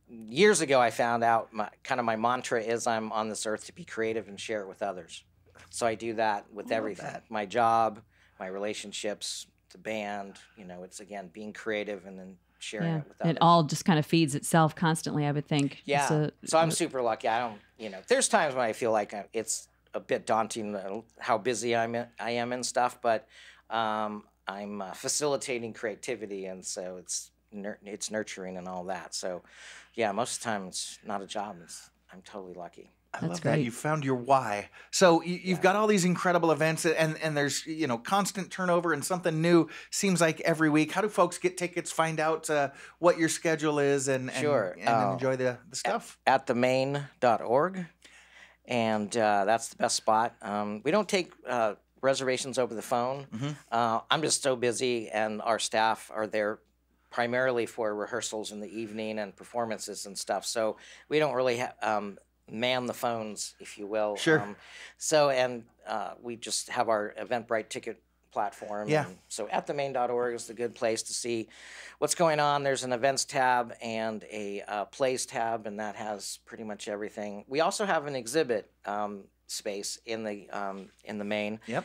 Speaker 6: Years ago, I found out my mantra is I'm on this earth to be creative and share it with others. So I do that with everything, my job, my relationships, the band. It's again being creative and then sharing it with others.
Speaker 4: It all just kind of feeds itself constantly, I would think.
Speaker 6: Yeah. So I'm super lucky. I don't, there's times when I feel like it's a bit daunting how busy I am and stuff, but I'm facilitating creativity, and so it's nurturing and all that. So yeah, most of the time it's not a job. I'm totally lucky.
Speaker 1: I love that. You found your why. So you've got all these incredible events, and there's constant turnover and something new seems like every week. How do folks get tickets, find out what your schedule is, and enjoy the stuff?
Speaker 6: At themain.org, and that's the best spot. We don't take reservations over the phone. I'm just so busy, and our staff are there primarily for rehearsals in the evening and performances and stuff. So we don't really man the phones, if you will.
Speaker 1: Sure.
Speaker 6: We just have our Eventbrite ticket platform.
Speaker 1: Yeah.
Speaker 6: And so atthemain.org is the good place to see what's going on. There's an events tab and a plays tab, and that has pretty much everything. We also have an exhibit space in the main.
Speaker 1: Yep.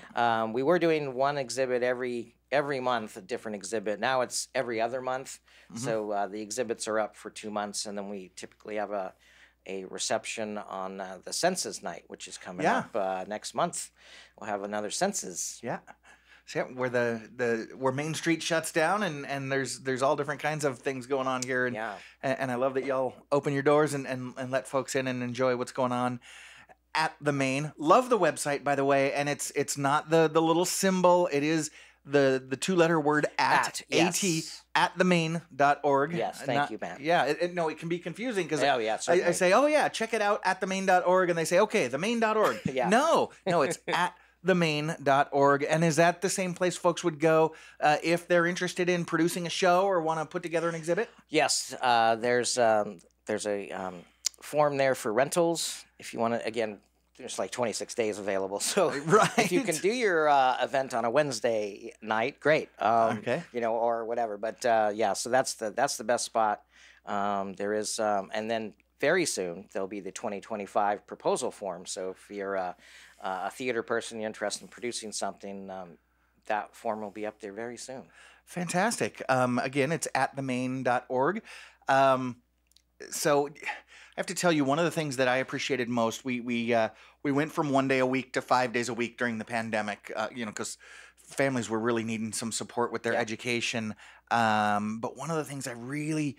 Speaker 6: We were doing one exhibit every month, a different exhibit. Now it's every other month. So the exhibits are up for 2 months, and then we typically have a reception on the Senses Night, which is coming up next month. We'll have another Senses.
Speaker 1: Yeah. So where Main Street shuts down, and there's all different kinds of things going on here, and I love that y'all open your doors and let folks in and enjoy what's going on at the Main. Love the website, by the way, and it's not the little symbol. It is the 2-letter word at themain.org.
Speaker 6: Yes, thank you, man.
Speaker 1: Yeah, it can be confusing because I say, check it out at themain.org, and they say, okay, themain.org. No, it's at themain.org. And is that the same place folks would go if they're interested in producing a show or want to put together an exhibit?
Speaker 6: Yes, there's a form there for rentals. If you want to, again, there's like 26 days available. So if you can do your event on a Wednesday night, great. Or whatever. But so that's the best spot. There is, and then very soon there'll be the 2025 proposal form. So if you're a theater person, you're interested in producing something, that form will be up there very soon.
Speaker 1: Fantastic. Again, it's at themain.org. So I have to tell you, one of the things that I appreciated most, we went from 1 day a week to 5 days a week during the pandemic, because families were really needing some support with their education. But one of the things I really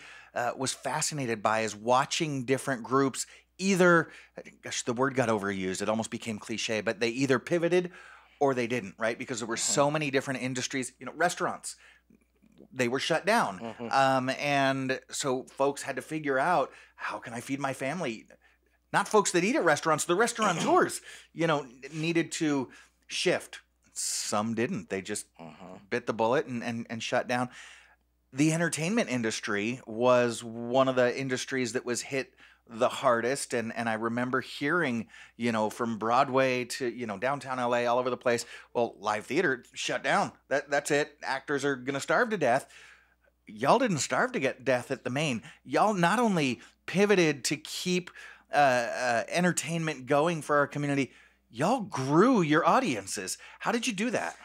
Speaker 1: was fascinated by is watching different groups either, gosh, the word got overused, it almost became cliche, but they either pivoted or they didn't, right? Because there were so many different industries, restaurants. they were shut down.
Speaker 6: Mm-hmm.
Speaker 1: And so folks had to figure out, how can I feed my family? Not folks that eat at restaurants, the restaurateurs, needed to shift. Some didn't. They just bit the bullet and shut down. The entertainment industry was one of the industries that was hit the hardest. And I remember hearing, from Broadway to, downtown LA, all over the place, well, live theater shut down. That's it. Actors are going to starve to death. Y'all didn't starve to death at the Main. Y'all not only pivoted to keep entertainment going for our community, y'all grew your audiences. How did you do that?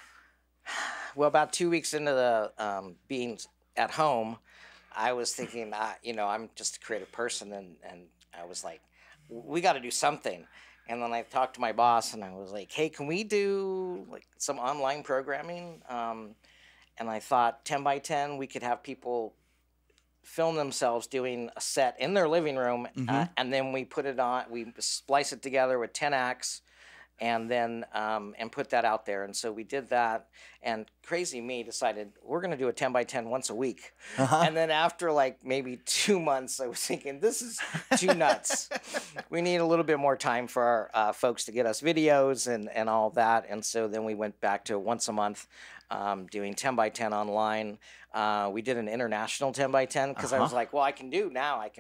Speaker 6: Well, about 2 weeks into the being at home, I was thinking, I'm just a creative person, and I was like, we got to do something. And then I talked to my boss, and I was like, hey, can we do like some online programming? And I thought 10 by 10, we could have people film themselves doing a set in their living room, and then we put it on, we splice it together with 10 acts, and then and put that out there. And so we did that, and crazy me decided we're going to do a 10 by 10 once a week. And then after like maybe 2 months, I was thinking, this is too nuts. We need a little bit more time for our folks to get us videos and all that. And so then we went back to once a month, doing 10 by 10 online. We did an international 10 by 10 because I was like, well, I can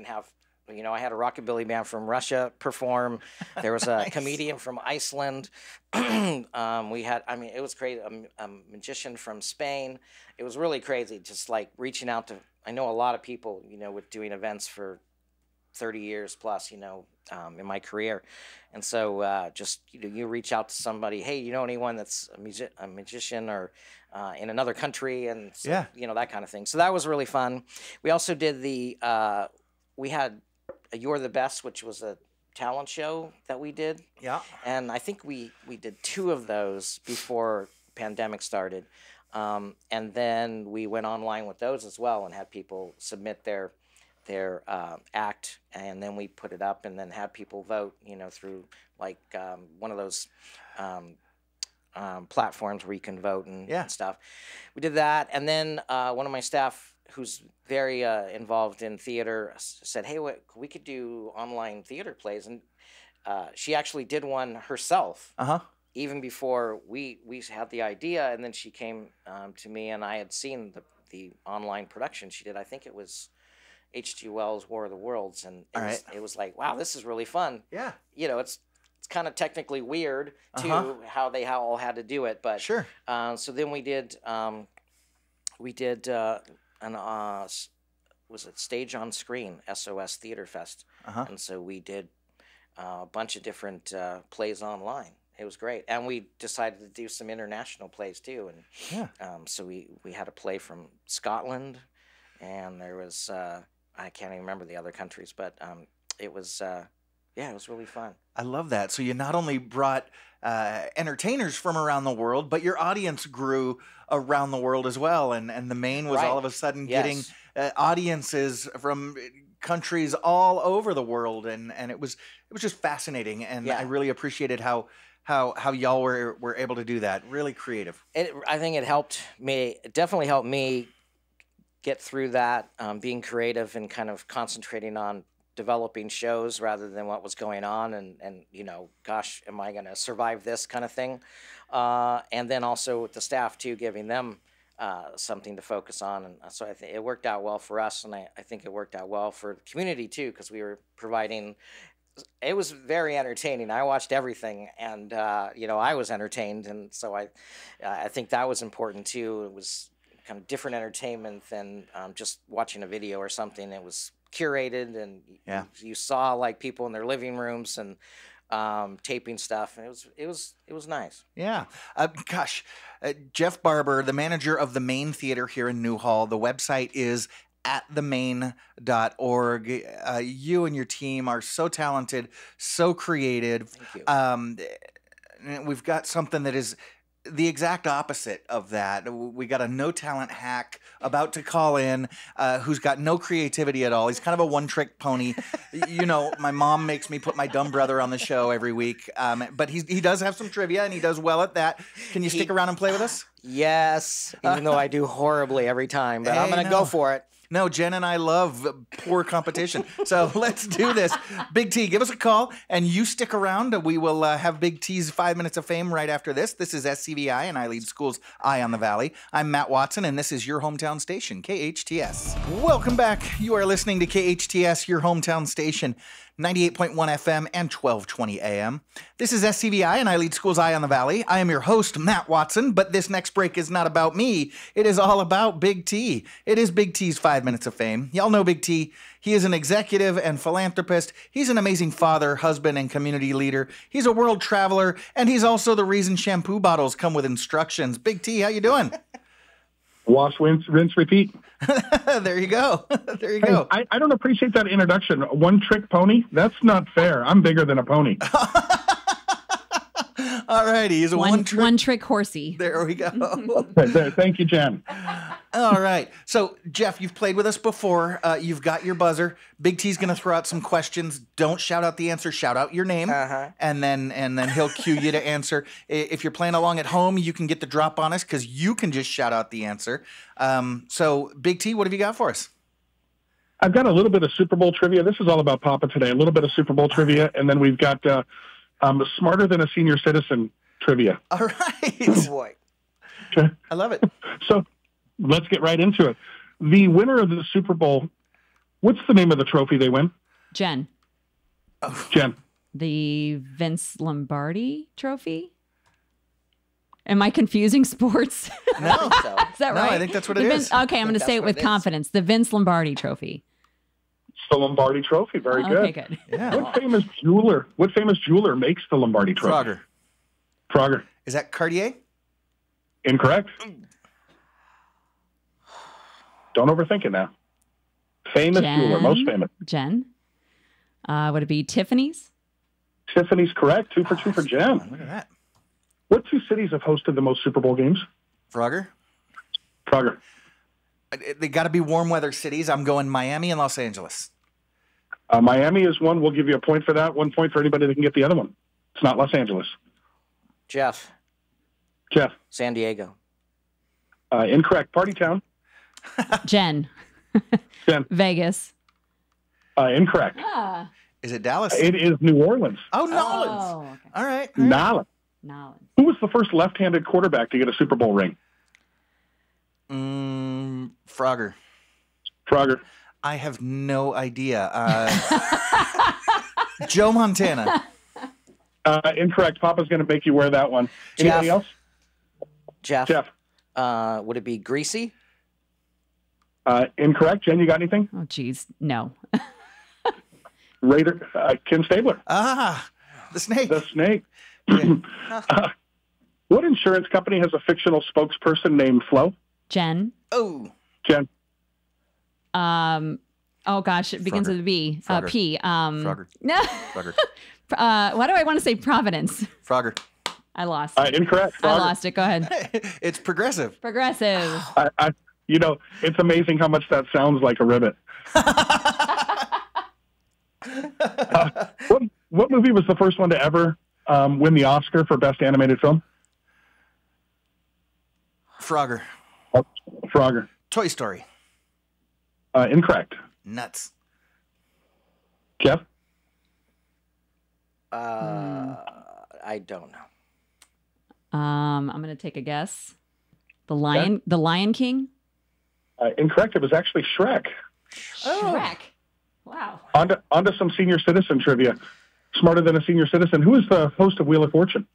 Speaker 6: have, I had a rockabilly band from Russia perform. There was a
Speaker 1: Nice.
Speaker 6: comedian from Iceland. It was crazy. A magician from Spain. It was really crazy, just like reaching out to, I know a lot of people, with doing events for 30 years plus, in my career. And so just, you reach out to somebody, hey, you know anyone that's a magician or in another country, and so, that kind of thing. So that was really fun. We also did we had You're the Best, which was a talent show that we did.
Speaker 1: Yeah.
Speaker 6: And I think we did 2 of those before pandemic started. And then we went online with those as well and had people submit their act, and then we put it up and then had people vote, through like one of those platforms where you can vote and stuff. We did that, and then one of my staff, who's very involved in theater, said, hey, we could do online theater plays. And she actually did one herself, even before we had the idea. And then she came to me, and I had seen the online production she did. I think it was H.G. Wells' War of the Worlds. And it was like, wow, this is really fun.
Speaker 1: Yeah.
Speaker 6: It's kind of technically weird, too, how they all had to do it. But
Speaker 1: sure.
Speaker 6: So then we did was it Stage on Screen, SOS Theater Fest. And so we did a bunch of different plays online. It was great. And we decided to do some international plays too. And so we had a play from Scotland, and there was, I can't even remember the other countries, but it was really fun.
Speaker 1: I love that. So you not only brought entertainers from around the world, but your audience grew around the world as well. And the Main was all of a sudden getting audiences from countries all over the world. And it was just fascinating. And I really appreciated how y'all were able to do that. Really creative.
Speaker 6: I think it helped me. It definitely helped me get through that, being creative and kind of concentrating on developing shows rather than what was going on and gosh, am I going to survive this kind of thing? And then also with the staff too, giving them something to focus on. And so I think it worked out well for us, and I think it worked out well for the community too, because we were providing, it was very entertaining. I watched everything, and I was entertained, and so I think that was important too. It was kind of different entertainment than just watching a video or something. It was curated, and you saw like people in their living rooms and taping stuff, and it was nice.
Speaker 1: Yeah. Jeff Barber, the manager of the Main Theater here in Newhall. The website is atthemain.org. You and your team are so talented, so creative.
Speaker 6: Thank you.
Speaker 1: We've got something that is the exact opposite of that. We got a no-talent hack about to call in who's got no creativity at all. He's kind of a one-trick pony. You know, my mom makes me put my dumb brother on the show every week, but he does have some trivia, and he does well at that. Can you stick around and play with us?
Speaker 6: Yes, even though I do horribly every time, but I'm going to go for it.
Speaker 1: No, Jen and I love poor competition. So let's do this. Big T, give us a call, and you stick around. We will have Big T's 5 Minutes of Fame right after this. This is SCVI, and I lead School's Eye on the Valley. I'm Matt Watson, and this is your hometown station, KHTS. Welcome back. You are listening to KHTS, your hometown station, 98.1 FM and 1220 AM. This is SCVI, and I lead School's Eye on the Valley. I am your host, Matt Watson, but this next break is not about me. It is all about Big T. It is Big T's 5 Minutes of Fame. Y'all know Big T. He is an executive and philanthropist. He's an amazing father, husband, and community leader. He's a world traveler, and he's also the reason shampoo bottles come with instructions. Big T, how you doing?
Speaker 7: Wash, rinse, repeat.
Speaker 1: There you go. There you go.
Speaker 7: I don't appreciate that introduction. One-trick pony? That's not fair. I'm bigger than a pony.
Speaker 1: All righty. He's a
Speaker 4: one-trick horsey.
Speaker 1: There we go.
Speaker 7: Thank you, Jen.
Speaker 1: All right. So, Jeff, you've played with us before. You've got your buzzer. Big T's going to throw out some questions. Don't shout out the answer. Shout out your name, and then he'll cue you to answer. If you're playing along at home, you can get the drop on us because you can just shout out the answer. So, Big T, what have you got for us?
Speaker 7: I've got a little bit of Super Bowl trivia. This is all about Papa today. A little bit of Super Bowl trivia, and then we've got smarter than a senior citizen trivia.
Speaker 1: All right.
Speaker 6: Oh, boy.
Speaker 7: Okay.
Speaker 1: I love it.
Speaker 7: So let's get right into it. The winner of the Super Bowl, what's the name of the trophy they win?
Speaker 4: Jen.
Speaker 7: Jen.
Speaker 4: The Vince Lombardi trophy? Am I confusing sports?
Speaker 1: No.
Speaker 4: Is that right?
Speaker 1: No, I think that's what it is.
Speaker 4: Okay, I'm going to say it with confidence. The Vince Lombardi trophy.
Speaker 7: It's the Lombardi trophy. Very good.
Speaker 4: Okay, good.
Speaker 1: Yeah.
Speaker 7: What famous jeweler makes the Lombardi trophy? Frogger.
Speaker 1: Is that Cartier?
Speaker 7: Incorrect. Don't overthink it now. Famous jeweler, most famous.
Speaker 4: Jen. Would it be Tiffany's?
Speaker 7: Tiffany's correct. 2 for 2 for Jen.
Speaker 1: Look at that.
Speaker 7: What two cities have hosted the most Super Bowl games?
Speaker 1: Frogger?
Speaker 7: Frogger.
Speaker 1: They got to be warm weather cities. I'm going Miami and Los Angeles.
Speaker 7: Miami is one. We'll give you a point for that. 1 point for anybody that can get the other one. It's not Los Angeles.
Speaker 6: Jeff. San Diego.
Speaker 7: Incorrect. Party town.
Speaker 4: Jen. Vegas.
Speaker 7: Incorrect.
Speaker 1: Is it Dallas?
Speaker 7: It is New Orleans.
Speaker 1: Oh, Nolans.
Speaker 4: Oh, okay.
Speaker 1: All right.
Speaker 7: Nolans. Who was the first left-handed quarterback to get a Super Bowl ring?
Speaker 1: Frogger. I have no idea. Joe Montana.
Speaker 7: Incorrect. Papa's going to make you wear that one. Anybody else?
Speaker 6: Jeff. Would it be Greasy?
Speaker 7: Incorrect. Jen, you got anything?
Speaker 4: Oh, geez. No.
Speaker 7: Raider. Kim Stabler.
Speaker 1: The snake.
Speaker 7: The snake. What insurance company has a fictional spokesperson named Flo?
Speaker 4: Jen.
Speaker 1: Oh.
Speaker 7: Jen.
Speaker 4: Oh gosh, it begins with a B.
Speaker 1: Frogger.
Speaker 4: P.
Speaker 1: Frogger.
Speaker 4: No.
Speaker 1: Frogger.
Speaker 4: Why do I want to say Providence?
Speaker 1: Frogger.
Speaker 4: I lost.
Speaker 7: Incorrect. Frogger.
Speaker 4: I lost it. Go ahead.
Speaker 1: It's Progressive.
Speaker 4: Progressive.
Speaker 7: It's amazing how much that sounds like a ribbit. What movie was the first one to ever win the Oscar for Best Animated Film?
Speaker 1: Frogger.
Speaker 7: Frogger.
Speaker 1: Toy Story.
Speaker 7: Incorrect.
Speaker 1: Nuts.
Speaker 7: Jeff?
Speaker 6: I don't know.
Speaker 4: I'm going to take a guess. The Lion King?
Speaker 7: Incorrect. It was actually Shrek.
Speaker 4: Shrek. Wow.
Speaker 7: On to some senior citizen trivia. Smarter than a senior citizen. Who is the host of Wheel of Fortune?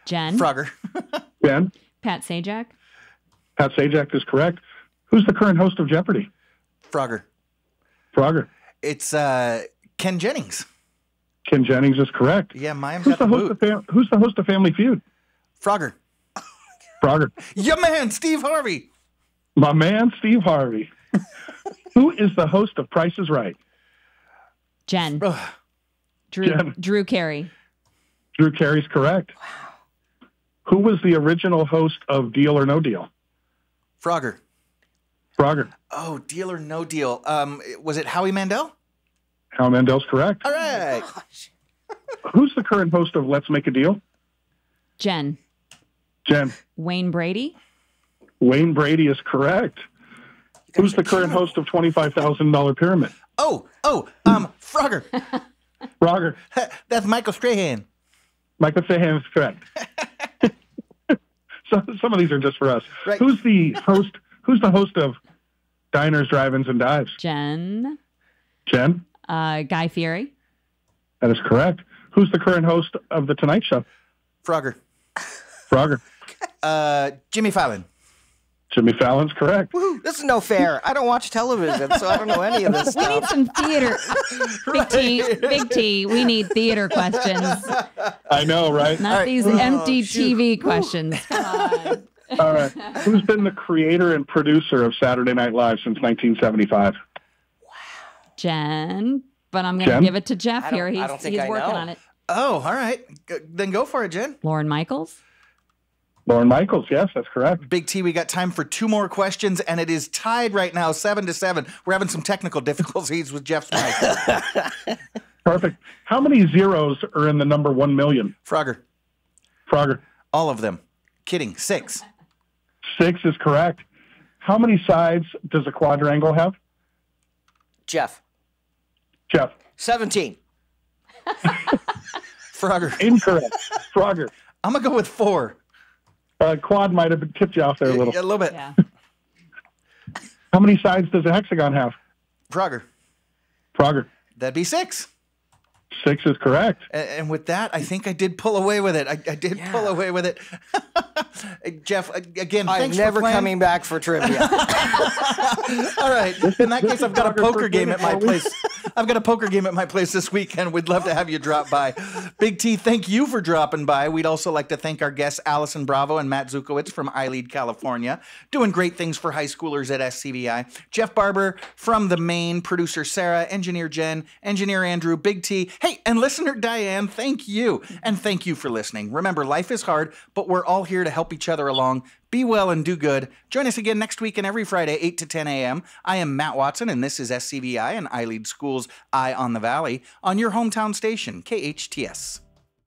Speaker 4: Jen.
Speaker 1: Frogger.
Speaker 7: Jen.
Speaker 4: Pat Sajak.
Speaker 7: Pat Sajak is correct. Who's the current host of Jeopardy?
Speaker 1: Frogger.
Speaker 7: Frogger.
Speaker 1: It's Ken Jennings.
Speaker 7: Ken Jennings is correct.
Speaker 1: Yeah, Miami's
Speaker 7: Who's
Speaker 1: got the boot.
Speaker 7: Who's the host of Family Feud?
Speaker 1: Frogger.
Speaker 7: Frogger.
Speaker 1: Your man, Steve Harvey.
Speaker 7: My man, Steve Harvey. Who is the host of Price is Right?
Speaker 4: Jen.
Speaker 7: Jen.
Speaker 4: Drew Carey.
Speaker 7: Drew Carey's correct. Who was the original host of Deal or No Deal?
Speaker 1: Frogger.
Speaker 7: Frogger.
Speaker 1: Oh, Deal or No Deal. Was it Howie Mandel?
Speaker 7: Howie Mandel's correct.
Speaker 1: All right.
Speaker 7: Who's the current host of Let's Make a Deal?
Speaker 4: Jen.
Speaker 7: Jen.
Speaker 4: Wayne Brady.
Speaker 7: Wayne Brady is correct. Who's the current host of $25,000 Pyramid?
Speaker 1: Frogger.
Speaker 7: Frogger.
Speaker 1: That's Michael Strahan.
Speaker 7: Michael Strahan is correct. So some of these are just for us.
Speaker 1: Right.
Speaker 7: Who's the host of Diners, Drive-Ins, and Dives?
Speaker 4: Jen.
Speaker 7: Jen.
Speaker 4: Guy Fieri.
Speaker 7: That is correct. Who's the current host of The Tonight Show?
Speaker 1: Frogger.
Speaker 7: Frogger.
Speaker 1: Jimmy Fallon.
Speaker 7: Jimmy Fallon's correct.
Speaker 6: Woo, this is no fair. I don't watch television, so I don't know any of this
Speaker 4: We need
Speaker 6: stuff.
Speaker 4: some theater. Big T, we need theater questions.
Speaker 7: I know, right?
Speaker 4: Not these empty TV questions. Come on.
Speaker 7: All right. Who's been the creator and producer of Saturday Night Live since 1975?
Speaker 4: Jen, but I'm going to
Speaker 7: Jen?
Speaker 4: give it to Jeff
Speaker 6: I don't-
Speaker 4: here.
Speaker 6: I don't think
Speaker 4: He's
Speaker 6: I
Speaker 4: working
Speaker 6: know.
Speaker 4: on it.
Speaker 1: Oh, all right. Then go for it, Jen.
Speaker 4: Lauren Michaels.
Speaker 7: Lauren Michaels. Yes, that's correct.
Speaker 1: Big T, we got time for 2 more questions, and it is tied right now, 7-7. We're having some technical difficulties with Jeff's mic.
Speaker 7: Perfect. How many zeros are in the number 1 million?
Speaker 1: Frogger.
Speaker 7: Frogger.
Speaker 1: All of them. Kidding. 6.
Speaker 7: 6 is correct. How many sides does a quadrangle have?
Speaker 6: Jeff.
Speaker 7: Jeff.
Speaker 6: 17.
Speaker 1: Frogger.
Speaker 7: Incorrect. Frogger.
Speaker 1: I'm going to go with 4.
Speaker 7: Quad might have tipped you off there a little.
Speaker 1: A little bit.
Speaker 4: Yeah.
Speaker 7: How many sides does a hexagon have?
Speaker 1: Frogger.
Speaker 7: Frogger.
Speaker 1: That'd be 6.
Speaker 7: 6 is correct.
Speaker 1: And with that, I think I did pull away with it. I did pull away with it. Jeff, again,
Speaker 6: I'm
Speaker 1: thanks
Speaker 6: never
Speaker 1: for playing.
Speaker 6: coming back for trivia.
Speaker 1: All right. In that case, I've got a poker game at my place. I've got a poker game at my place this weekend. We'd love to have you drop by. Big T, thank you for dropping by. We'd also like to thank our guests, Allison Bravo and Matt Zuchowicz from iLead, California, doing great things for high schoolers at SCVI. Jeff Barber from the Maine, producer Sarah, engineer Jen, engineer Andrew, Big T. Hey, and listener Diane, thank you. And thank you for listening. Remember, life is hard, but we're all here to help each other along. Be well and do good. Join us again next week and every Friday, 8 to 10 a.m. I am Matt Watson, and this is SCVI and iLead Schools Eye on the Valley on your hometown station, KHTS.